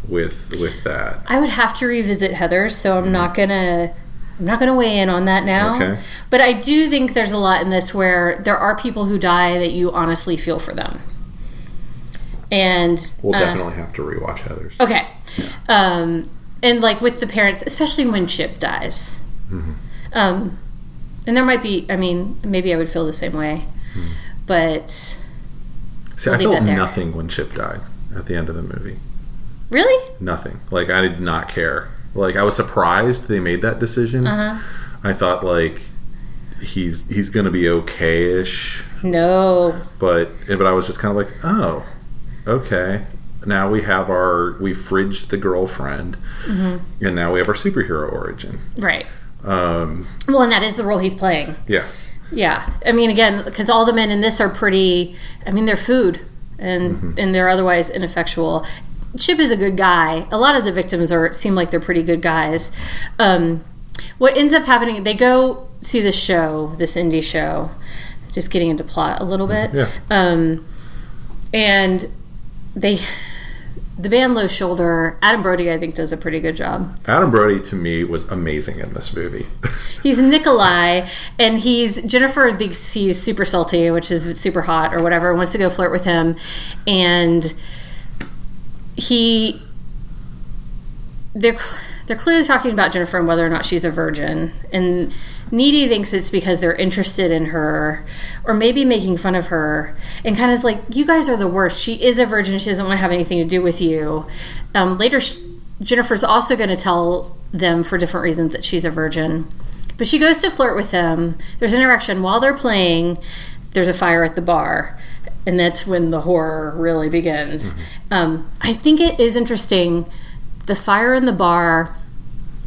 with that. I would have to revisit Heather's, so I'm not gonna weigh in on that now. Okay. But I do think there's a lot in this where there are people who die that you honestly feel for them. And we'll definitely have to rewatch Heather's. Okay. Yeah. And like with the parents, especially when Chip dies. And there might be, maybe I would feel the same way. But see, I felt nothing when Chip died at the end of the movie. Really? Nothing. Like, I did not care. Like, I was surprised they made that decision. I thought, like, he's going to be okay-ish. No. But I was just kind of like, oh, okay. Now we fridged the girlfriend, and now we have our superhero origin. Right. Well, and that is the role he's playing. Yeah. Yeah. Again, because all the men in this are pretty... they're food, and they're otherwise ineffectual. Chip is a good guy. A lot of the victims seem like they're pretty good guys. What ends up happening... They go see this show, this indie show. Just getting into plot a little bit. Yeah. And the band Low Shoulder, Adam Brody, I think, does a pretty good job. Adam Brody, to me, was amazing in this movie. He's Nikolai, and Jennifer thinks he's super salty, which is super hot or whatever, wants to go flirt with him. And they're clearly talking about Jennifer and whether or not she's a virgin. And Needy thinks it's because they're interested in her, or maybe making fun of her, and kind of is like, you guys are the worst. She is a virgin. She doesn't want to have anything to do with you. Later, Jennifer's also going to tell them for different reasons that she's a virgin. But she goes to flirt with them. There's an interaction. While they're playing, there's a fire at the bar. And that's when the horror really begins. I think it is interesting. The fire in the bar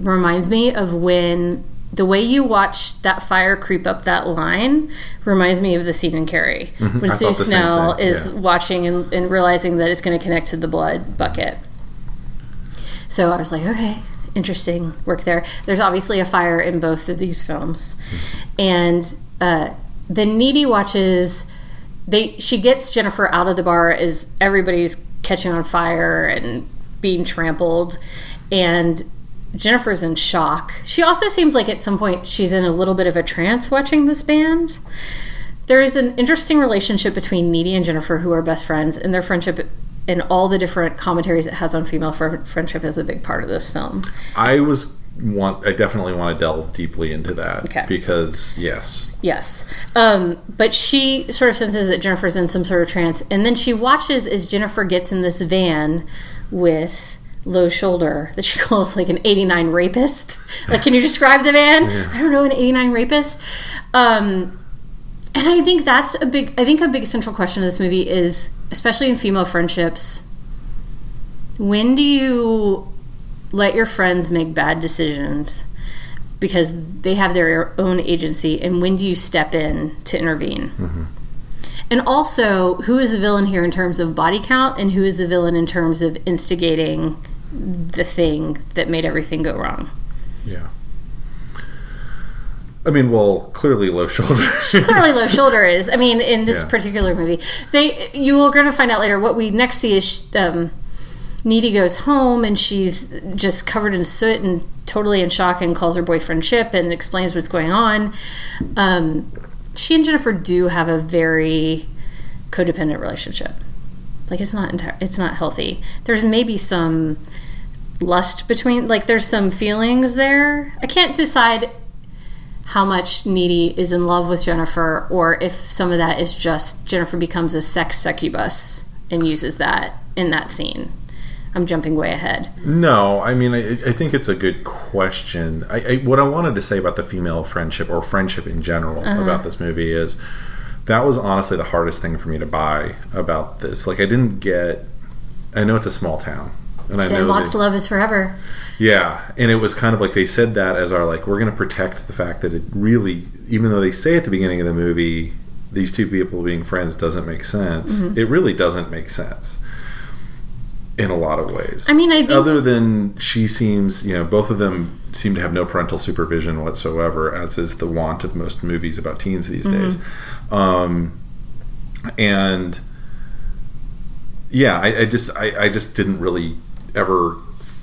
reminds me of when... The way you watch that fire creep up that line reminds me of the scene in Carrie. When Sue Snell is watching and realizing that it's going to connect to the blood bucket. So I was like, okay, interesting work there. There's obviously a fire in both of these films. And the Needy watches... She gets Jennifer out of the bar as everybody's catching on fire and being trampled. And... Jennifer's in shock. She also seems like at some point she's in a little bit of a trance watching this band. There is an interesting relationship between Needy and Jennifer, who are best friends, and their friendship and all the different commentaries it has on female friendship is a big part of this film. I definitely want to delve deeply into that. Okay. Because, yes. Yes. But she sort of senses that Jennifer's in some sort of trance, and then she watches as Jennifer gets in this van with... Low Shoulder, that she calls like an 89 rapist. Like, can you describe the van? Yeah. I don't know, an 89 rapist. And I think that's a big central question of this movie is, especially in female friendships, When do you let your friends make bad decisions because they have their own agency, and when do you step in to intervene? Mm-hmm. And also, who is the villain here in terms of body count, and who is the villain in terms of instigating the thing that made everything go wrong? Yeah. I mean, well, clearly Low Shoulder. Clearly Low Shoulder is. I mean, in this particular movie. You are going to find out later. What we next see is Needy goes home, and she's just covered in soot and totally in shock, and calls her boyfriend Chip and explains what's going on. She and Jennifer do have a very codependent relationship. Like, it's not healthy. There's maybe some lust between, like, there's some feelings there. I can't decide how much Needy is in love with Jennifer, or if some of that is just Jennifer becomes a sex succubus and uses that in that scene. I'm jumping way ahead. No, I mean, I think it's a good question. What I wanted to say about the female friendship, or friendship in general, about this movie is that was honestly the hardest thing for me to buy about this. Like, I know it's a small town. And Sandbox love is forever. Yeah, and it was kind of like they said that as our, like, we're going to protect the fact that it really, even though they say at the beginning of the movie, these two people being friends doesn't make sense, it really doesn't make sense. In a lot of ways. I mean, I think... Other than she seems, both of them seem to have no parental supervision whatsoever, as is the want of most movies about teens these days. And... Yeah, I just didn't really ever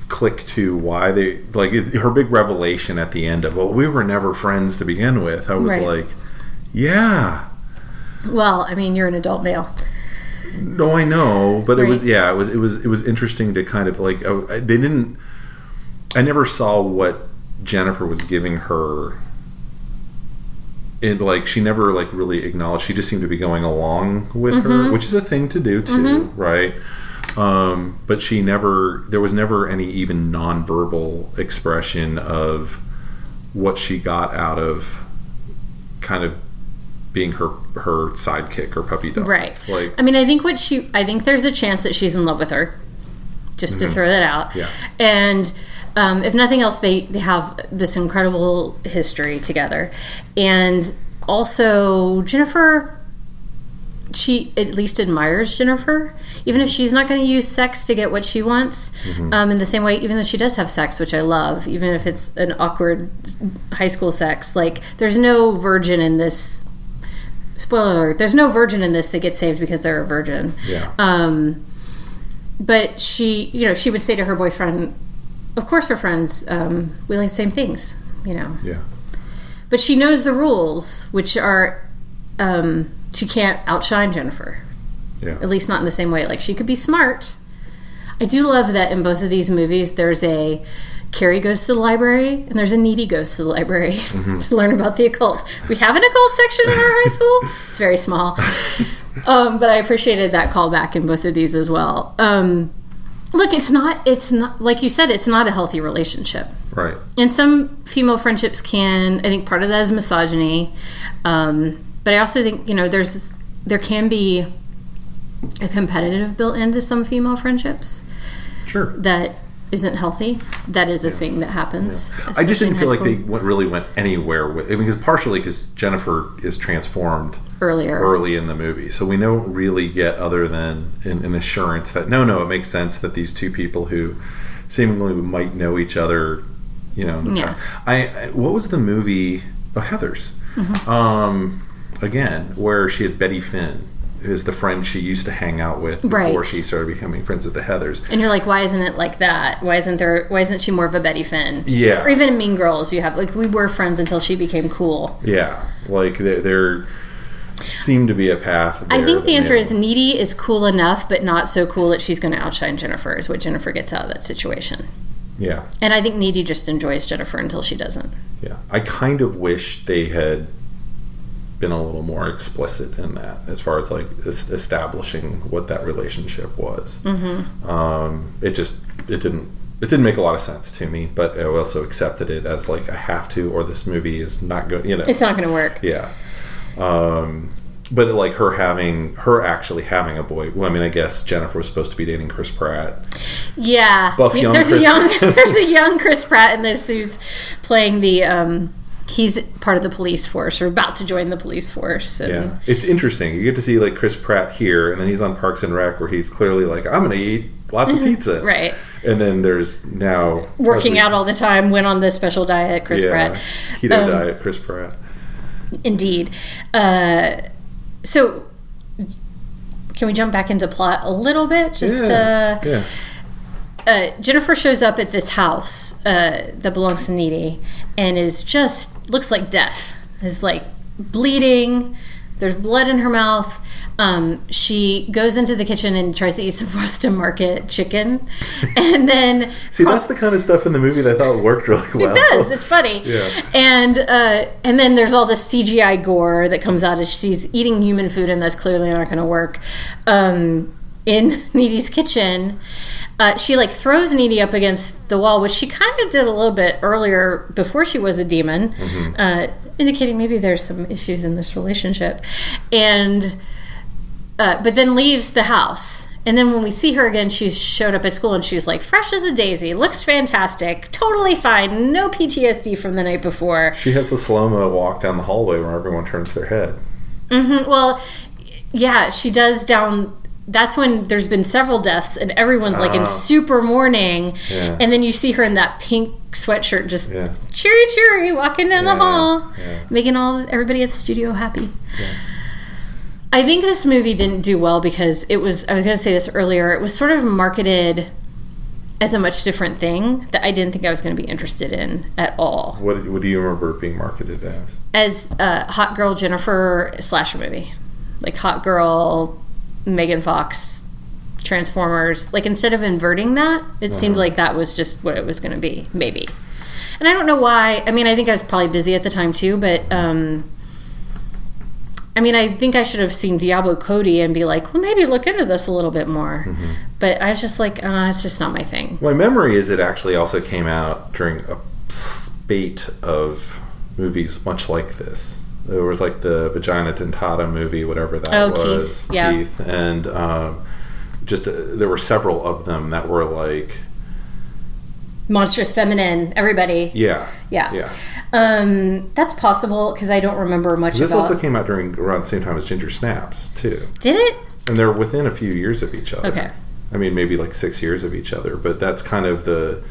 click to why they... Like, her big revelation at the end of, well, we were never friends to begin with. I was like, yeah. Well, I mean, you're an adult male. No, I know, but it was interesting to kind of like I never saw what Jennifer was giving her. It, like, she never, like, really acknowledged. She just seemed to be going along with her, which is a thing to do too, right? But there was never any even nonverbal expression of what she got out of kind of being her sidekick or puppy dog. Right. Like, I mean, I think there's a chance that she's in love with her. Just to throw that out. Yeah. And if nothing else, they have this incredible history together. And also, Jennifer, she at least admires Jennifer, even if she's not going to use sex to get what she wants. In the same way, even though she does have sex, which I love, even if it's an awkward high school sex, like, there's no virgin in this. Spoiler alert, there's no virgin in this that gets saved because they're a virgin. Yeah. But she would say to her boyfriend, of course we're friends, we like the same things, Yeah. But she knows the rules, which are, she can't outshine Jennifer. Yeah. At least not in the same way. Like, she could be smart. I do love that in both of these movies there's a Carrie goes to the library, and there's a Needy goes to the library to learn about the occult. We have an occult section in our high school. It's very small. But I appreciated that callback in both of these as well. Look, it's not, like you said, it's not a healthy relationship. Right. And some female friendships I think part of that is misogyny. But I also think, there can be a competitive built into some female friendships. Sure. That isn't healthy. That is a thing that happens. Yeah. I just didn't feel like they really went anywhere with it, because Jennifer is transformed early in the movie, so we don't really get other than an assurance that no, it makes sense that these two people who seemingly might know each other, in the past. What was the movie? Oh, Heathers. Again, where she has Betty Finn, who's the friend she used to hang out with before she started becoming friends with the Heathers. And you're like, why isn't it like that? Why isn't she more of a Betty Finn? Yeah. Or even in Mean Girls, you have, like, we were friends until she became cool. Yeah. Like, there seemed to be a path there. I think the answer is Needy is cool enough, but not so cool that she's going to outshine Jennifer, is what Jennifer gets out of that situation. Yeah. And I think Needy just enjoys Jennifer until she doesn't. Yeah. I kind of wish they had been a little more explicit in that, as far as, like, establishing what that relationship was. It didn't make a lot of sense to me, but I also accepted it as, like, I have to, or this movie is not good. It's not going to work. Yeah. But like her actually having a boy. Well, I mean, I guess Jennifer was supposed to be dating Chris Pratt. Yeah, Buff young there's Chris there's a young Chris Pratt in this who's playing the. He's part of the police force, or about to join the police force. And yeah, it's interesting. You get to see like Chris Pratt here, and then he's on Parks and Rec, where he's clearly like, I'm going to eat lots of pizza, right? And then there's now working out all the time, went on the special diet, Chris Pratt, keto diet, Chris Pratt. Indeed. So, can we jump back into plot a little bit? Jennifer shows up at this house that belongs to Needy, and is just looks like death. Is like bleeding. There's blood in her mouth. She goes into the kitchen and tries to eat some Boston Market chicken, and then that's the kind of stuff in the movie that I thought worked really well. It does. It's funny. Yeah. And then there's all this CGI gore that comes out as she's eating human food, and that's clearly not going to work. In Needy's kitchen. She like throws Needy up against the wall, which she kind of did a little bit earlier before she was a demon, indicating maybe there's some issues in this relationship, and but then leaves the house. And then when we see her again, she's showed up at school and she's like fresh as a daisy, looks fantastic, totally fine, no PTSD from the night before. She has the slow-mo walk down the hallway where everyone turns their head. Well, yeah, she does down. That's when there's been several deaths and everyone's like in super mourning. Yeah. And then you see her in that pink sweatshirt just cheery walking down the hall, making everybody at the studio happy. Yeah. I think this movie didn't do well because I was going to say this earlier, it was sort of marketed as a much different thing that I didn't think I was going to be interested in at all. What do you remember it being marketed as? As a Hot Girl Jennifer slasher movie. Like Hot Girl, Megan Fox, Transformers. Like, instead of inverting that, it seemed like that was just what it was going to be, maybe. And I don't know why. I mean, I think I was probably busy at the time too, but I mean, I think I should have seen Diablo Cody and be like, well, maybe look into this a little bit more. Mm-hmm. But I was just like, it's just not my thing. My memory is it actually also came out during a spate of movies much like this. There was like the Vagina Dentata movie, whatever that was. Teeth. Yeah. Teeth. And there were several of them that were like... Monstrous Feminine, everybody. Yeah. That's possible because I don't remember much this about... This also came out around the same time as Ginger Snaps, too. Did it? And they're within a few years of each other. Okay. I mean, maybe like 6 years of each other, but that's kind of the...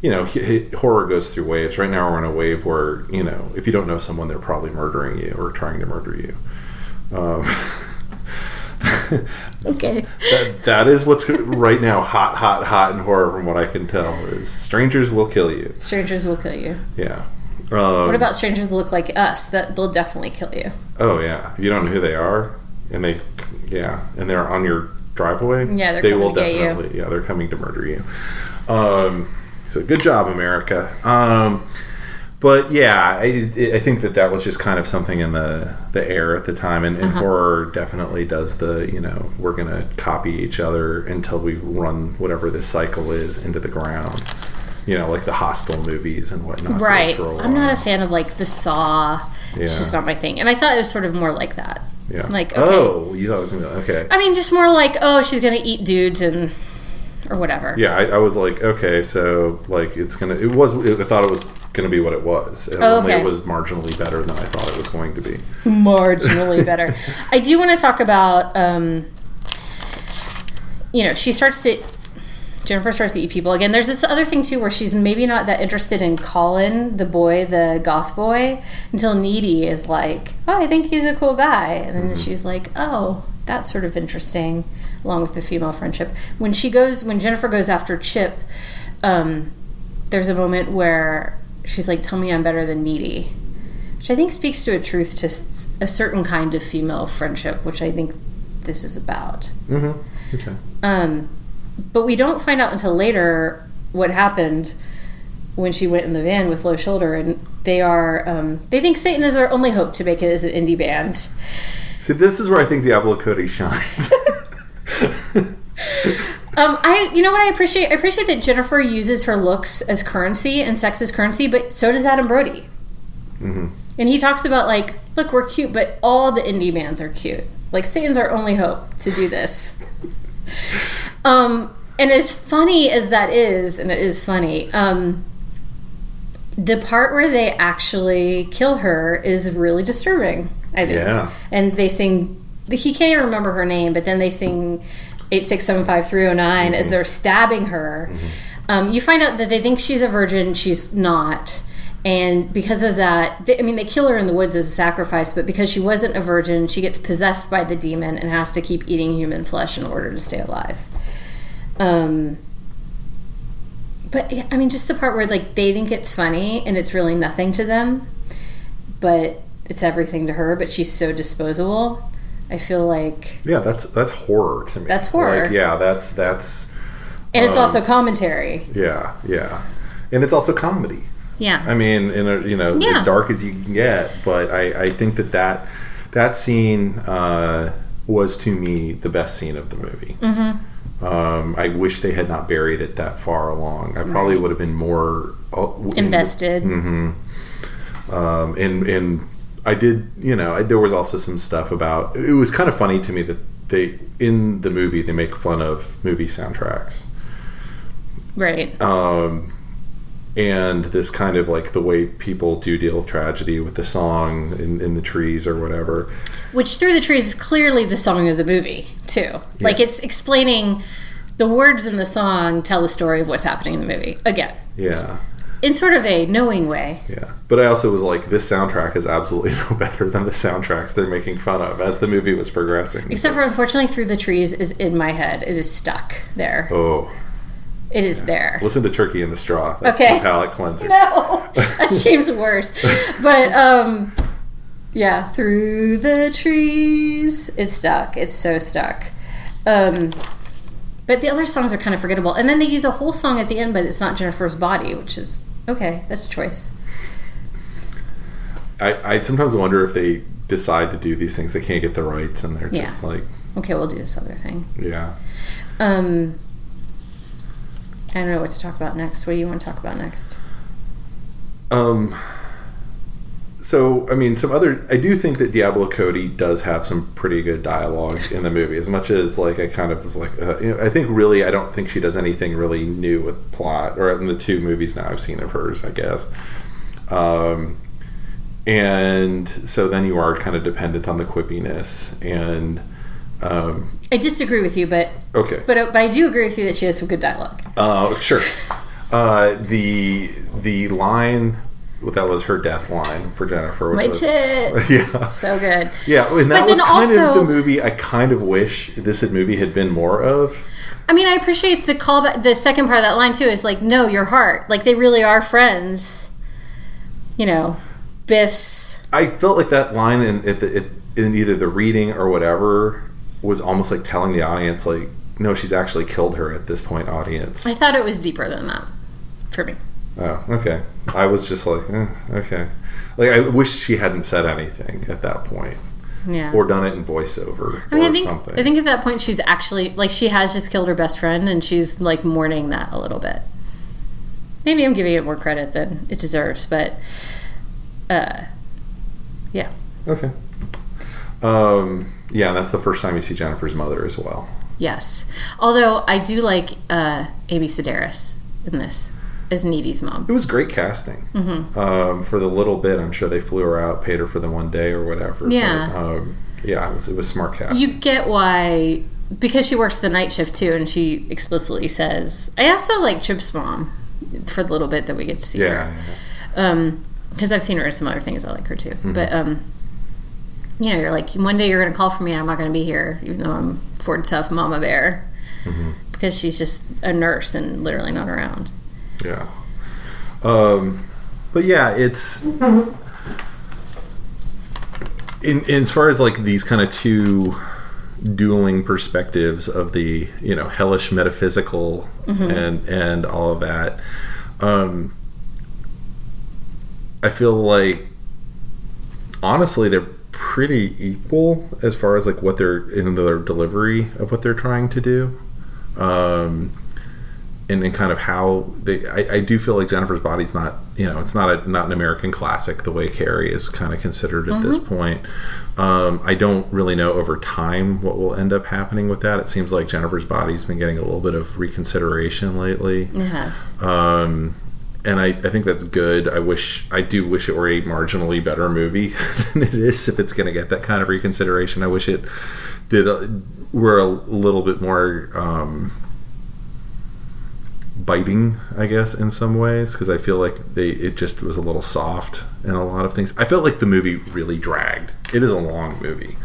You know, horror goes through waves. Right now we're in a wave where, you know, if you don't know someone, they're probably murdering you or trying to murder you. Okay. That is what's right now hot in horror from what I can tell is strangers will kill you. Strangers will kill you. Yeah. What about strangers that look like us? That they'll definitely kill you. Oh, yeah. If you don't know who they are, and they're on your driveway, yeah, they will definitely, yeah, they're coming to murder you. So good job, America. But yeah, I think that was just kind of something in the air at the time, and horror definitely does we're going to copy each other until we run whatever this cycle is into the ground. You know, like the Hostel movies and whatnot. Right. I'm not a fan of like the Saw. Yeah. It's just not my thing. And I thought it was sort of more like that. Yeah. Like, okay. Oh, you thought it was going to be okay. I mean, just more like, she's going to eat dudes or whatever. Yeah, I was like, okay, so like I thought it was going to be what it was. And only it was marginally better than I thought it was going to be. Marginally better. I do want to talk about, Jennifer starts to eat people again. There's this other thing too where she's maybe not that interested in Colin, the boy, the goth boy, until Needy is like, I think he's a cool guy. And then she's like, that's sort of interesting, along with the female friendship. When Jennifer goes after Chip, there's a moment where she's like, tell me I'm better than Needy, which I think speaks to a truth to a certain kind of female friendship, which I think this is about. Mm-hmm. Okay. But we don't find out until later what happened when she went in the van with Low Shoulder, and they think Satan is their only hope to make it as an indie band. See, this is where I think Diablo Cody shines. I appreciate that Jennifer uses her looks as currency and sex as currency, but so does Adam Brody. Mm-hmm. And he talks about, like, look, we're cute, but all the indie bands are cute. Like, Satan's our only hope to do this. And as funny as that is, and it is funny, the part where they actually kill her is really disturbing, I think. Yeah. And they sing, he can't even remember her name, but then they sing 8675309 as they're stabbing her. You find out that they think she's a virgin, she's not. And because of that, they kill her in the woods as a sacrifice, but because she wasn't a virgin, she gets possessed by the demon and has to keep eating human flesh in order to stay alive. But, I mean, just the part where, like, they think it's funny and it's really nothing to them, but it's everything to her, but she's so disposable. I feel like... Yeah, that's horror to me. That's horror. Like, yeah, that's... And it's also commentary. Yeah. And it's also comedy. Yeah. I mean, as dark as you can get, but I think that scene was, to me, the best scene of the movie. I wish they had not buried it that far along. I probably would have been more invested. And I did, there was also some stuff about, it was kind of funny to me that in the movie, they make fun of movie soundtracks. Right. And this kind of, like, the way people do deal with tragedy with the song in the trees or whatever. Which, Through the Trees, is clearly the song of the movie, too. Yeah. Like, it's explaining... The words in the song tell the story of what's happening in the movie. Again. Yeah. In sort of a knowing way. Yeah. But I also was like, this soundtrack is absolutely no better than the soundtracks they're making fun of as the movie was progressing. Except for, unfortunately, Through the Trees is in my head. It is stuck there. Oh. It is there. Listen to Turkey in the Straw. That's the palate cleanser. No! That seems worse. But, yeah, Through the Trees. It's stuck. It's so stuck. But the other songs are kind of forgettable. And then they use a whole song at the end, but it's not Jennifer's Body, which is, okay, that's a choice. I sometimes wonder if they decide to do these things, they can't get the rights, and they're just like... Okay, we'll do this other thing. Yeah. I don't know what to talk about next. What do you want to talk about next? So, I mean, I do think that Diablo Cody does have some pretty good dialogue in the movie. As much as, like, I kind of was like, I think really, I don't think she does anything really new with plot, or in the two movies now I've seen of hers, I guess. And so then you are kind of dependent on the quippiness, and... I disagree with you, but... Okay. But I do agree with you that she has some good dialogue. Sure. The line... Well, that was her death line for Jennifer. My tit. Yeah. So good. Yeah, and that was kind of the movie I kind of wish this movie had been more of. I mean, I appreciate the callback. The second part of that line, too, is like, no, your heart. Like, they really are friends. Biff's. I felt like that line in either the reading or whatever was almost like telling the audience, like, no, she's actually killed her at this point, audience. I thought it was deeper than that, for me. Oh, okay. I was just like, okay. Like, I wish she hadn't said anything at that point. Yeah. Or done it in voiceover something. I think at that point she's actually, like, she has just killed her best friend, and she's, like, mourning that a little bit. Maybe I'm giving it more credit than it deserves, but, yeah. Okay. Yeah, and that's the first time you see Jennifer's mother as well. Yes. Although, I do like Amy Sedaris in this. As Needy's mom. It was great casting. Mm-hmm. For the little bit, I'm sure they flew her out, paid her for the one day or whatever. Yeah. But, it was smart casting. You get why, because she works the night shift too, and she explicitly says, I also like Chip's mom for the little bit that we get to see her. Because I've seen her in some other things I like her too. Mm-hmm. But, you're like, one day you're going to call for me and I'm not going to be here, even though I'm Ford Tough Mama Bear. Mm-hmm. Because she's just a nurse and literally not around. Yeah. But yeah, it's in as far as like these kind of two dueling perspectives of the, hellish metaphysical and all of that. I feel like honestly they're pretty equal as far as like what they're in their delivery of what they're trying to do. and kind of how I do feel like Jennifer's Body's not, it's not an American classic the way Carrie is kind of considered at this point. I don't really know over time what will end up happening with that. It seems like Jennifer's Body's been getting a little bit of reconsideration lately. It has. And I think that's good. I do wish it were a marginally better movie than it is, if it's going to get that kind of reconsideration. I wish it were a little bit more biting, I guess, in some ways, because I feel like it just was a little soft in a lot of things. I felt like the movie really dragged. It is a long movie.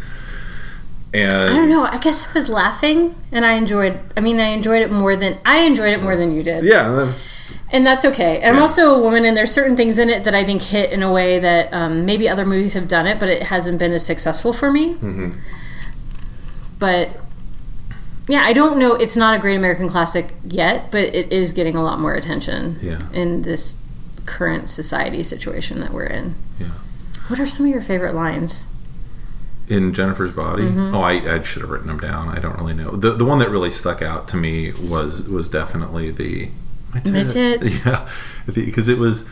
And I don't know. I guess I was laughing, and I enjoyed it more than you did. Yeah, that's okay. And I'm also a woman, and there's certain things in it that I think hit in a way that maybe other movies have done it, but it hasn't been as successful for me. Mm-hmm. But yeah, I don't know. It's not a great American classic yet, but it is getting a lot more attention in this current society situation that we're in. Yeah. What are some of your favorite lines? In Jennifer's Body? Mm-hmm. Oh, I should have written them down. I don't really know. The one that really stuck out to me was definitely the... My tits. Yeah, because it was...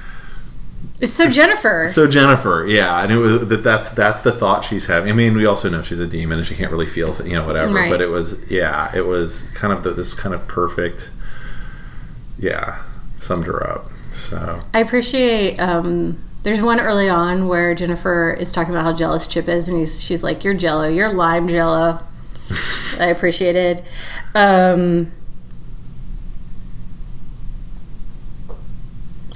It's so Jennifer. So Jennifer, yeah. And it was that's the thought she's having. I mean, we also know she's a demon and she can't really feel, whatever. Right. But it was kind of this kind of perfect, summed her up. So I appreciate... there's one early on where Jennifer is talking about how jealous Chip is, and she's like, "You're Jello, you're lime Jello." I appreciated.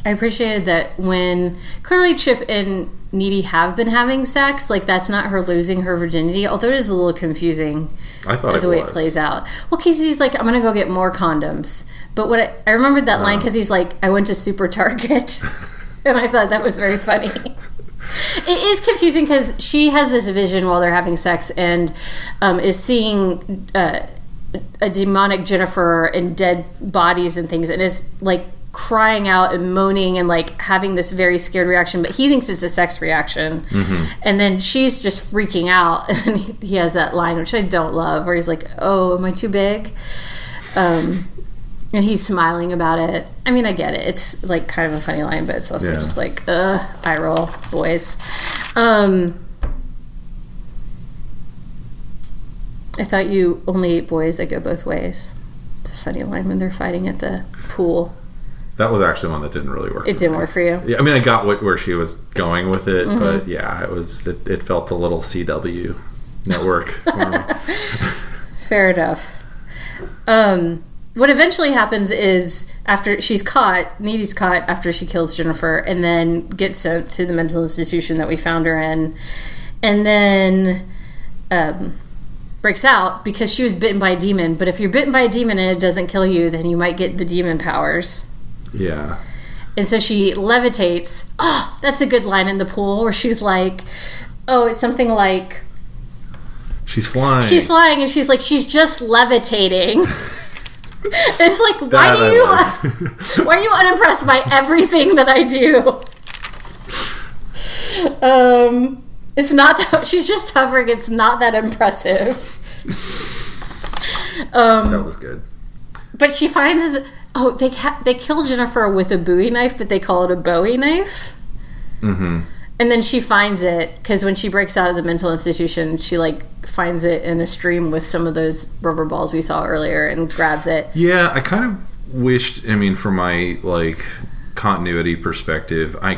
I appreciated that when clearly Chip and Needy have been having sex, like that's not her losing her virginity, although it is a little confusing. I thought the way it plays out. Well, Casey's like, "I'm gonna go get more condoms," but what I remembered that line because he's like, "I went to Super Target." And I thought that was very funny. It is confusing because she has this vision while they're having sex and is seeing a demonic Jennifer and dead bodies and things, and is like crying out and moaning and like having this very scared reaction, but he thinks it's a sex reaction. Mm-hmm. And then she's just freaking out, and he has that line, which I don't love, where he's like, "Oh, am I too big?" And he's smiling about it. I mean, I get it. It's like kind of a funny line, but it's also just like, eye roll, boys. I thought you only ate boys that go both ways. It's a funny line when they're fighting at the pool. That was actually one that didn't really work. It didn't work for you? Yeah, I mean, I got where she was going with it, but yeah, it felt a little CW network for me. Fair enough. What eventually happens is after she's caught, Needy's caught after she kills Jennifer, and then gets sent to the mental institution that we found her in, and then breaks out because she was bitten by a demon. But if you're bitten by a demon and it doesn't kill you, then you might get the demon powers. Yeah. And so she levitates. Oh, that's a good line in the pool where she's like, it's something like... She's flying. She's flying, and she's like, she's just levitating. It's like, why are you unimpressed by everything that I do? It's not that she's just hovering. It's not that impressive. That was good. But she finds they kill Jennifer with a Bowie knife, but they call it a Bowie knife. Mm-hmm. And then she finds it because when she breaks out of the mental institution, she like finds it in a stream with some of those rubber balls we saw earlier and grabs it. Yeah, I kind of wished. I mean, from my like continuity perspective, I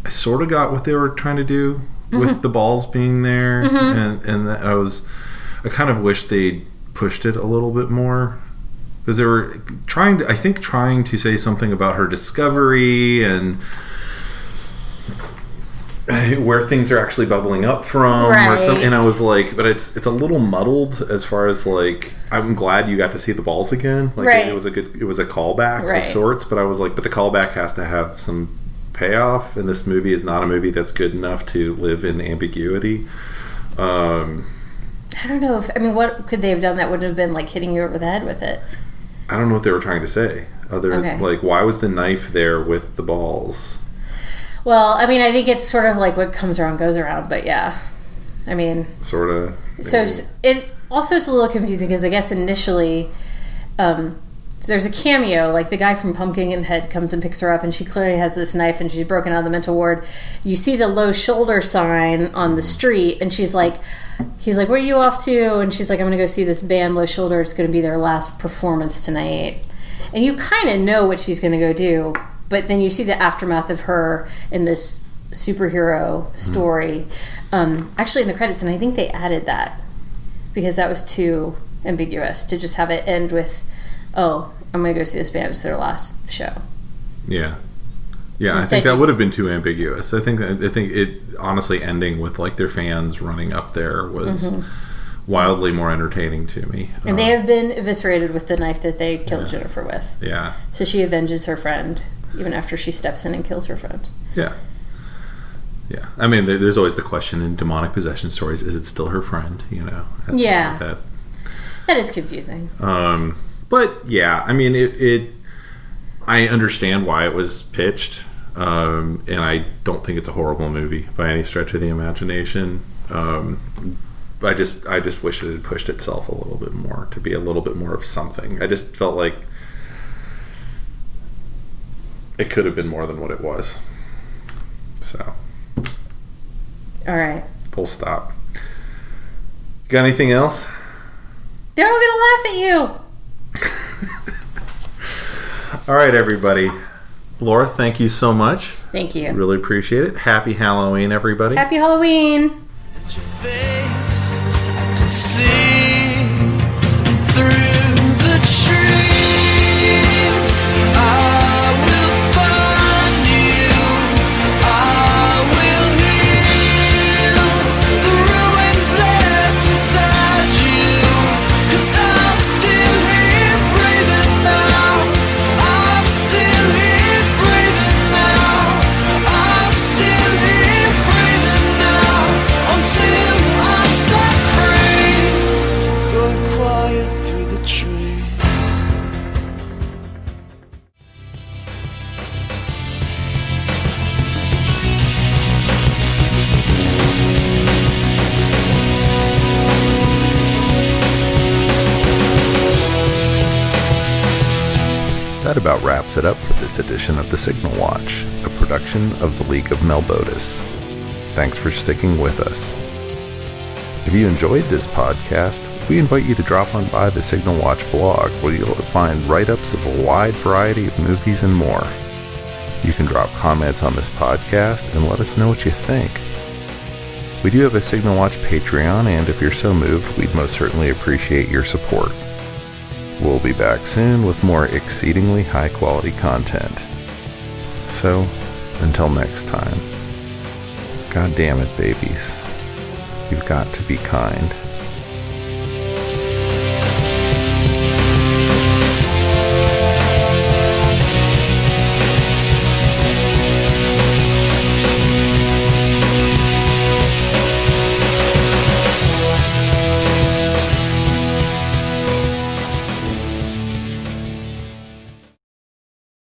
sort of got what they were trying to do with the balls being there, and I kind of wish they pushed it a little bit more. Because they were trying to say something about her discovery and where things are actually bubbling up from, or something. And I was like, but it's a little muddled as far as like, I'm glad you got to see the balls again. Like it was a callback of sorts. But I was like, but the callback has to have some payoff, and this movie is not a movie that's good enough to live in ambiguity. I don't know what could they have done that wouldn't have been like hitting you over the head with it? I don't know what they were trying to say. Like, why was the knife there with the balls? Well, I mean, I think it's sort of like what comes around goes around, but yeah. I mean... Sort of. So it also is a little confusing because I guess initially So there's a cameo, like the guy from Pumpkinhead comes and picks her up, and she clearly has this knife, and she's broken out of the mental ward. You see the low shoulder sign on the street, and he's like, where are you off to? And she's like, I'm going to go see this band, Low Shoulder. It's going to be their last performance tonight. And you kind of know what she's going to go do, but then you see the aftermath of her in this superhero story. Actually, in the credits, and I think they added that because that was too ambiguous to just have it end with, oh, I'm going to go see this band. It's their last show. Yeah. Yeah, I think that would have been too ambiguous. I think it honestly ending with like their fans running up there was wildly more entertaining to me. And they have been eviscerated with the knife that they killed Jennifer with. Yeah. So she avenges her friend even after she steps in and kills her friend. Yeah. Yeah. I mean, there's always the question in demonic possession stories: is it still her friend? You know? Yeah. Like that. That is confusing. But yeah, I mean, it. I understand why it was pitched, and I don't think it's a horrible movie by any stretch of the imagination. I just wish it had pushed itself a little bit more to be a little bit more of something. I just felt like it could have been more than what it was. So, all right, full stop. Got anything else? They're all gonna laugh at you. All right, everybody. Laura, thank you so much. Thank you. Really appreciate it. Happy Halloween, everybody. Happy Halloween. Your face, I could see through the trees. I will find you. I will heal the ruins left inside you. 'Cause I'm still here breathing now. I'm still here breathing now. I'm still here breathing now. Until I'm set free, going quiet through the trees. That about wraps it up for this edition of The Signal Watch, a production of the League of Melbotus. Thanks for sticking with us. If you enjoyed this podcast, we invite you to drop on by the Signal Watch blog, where you'll find write-ups of a wide variety of movies and more. You can drop comments on this podcast and let us know what you think. We do have a Signal Watch Patreon, and if you're so moved, we'd most certainly appreciate your support. We'll be back soon with more exceedingly high-quality content. So, until next time, God damn it, babies. You've got to be kind.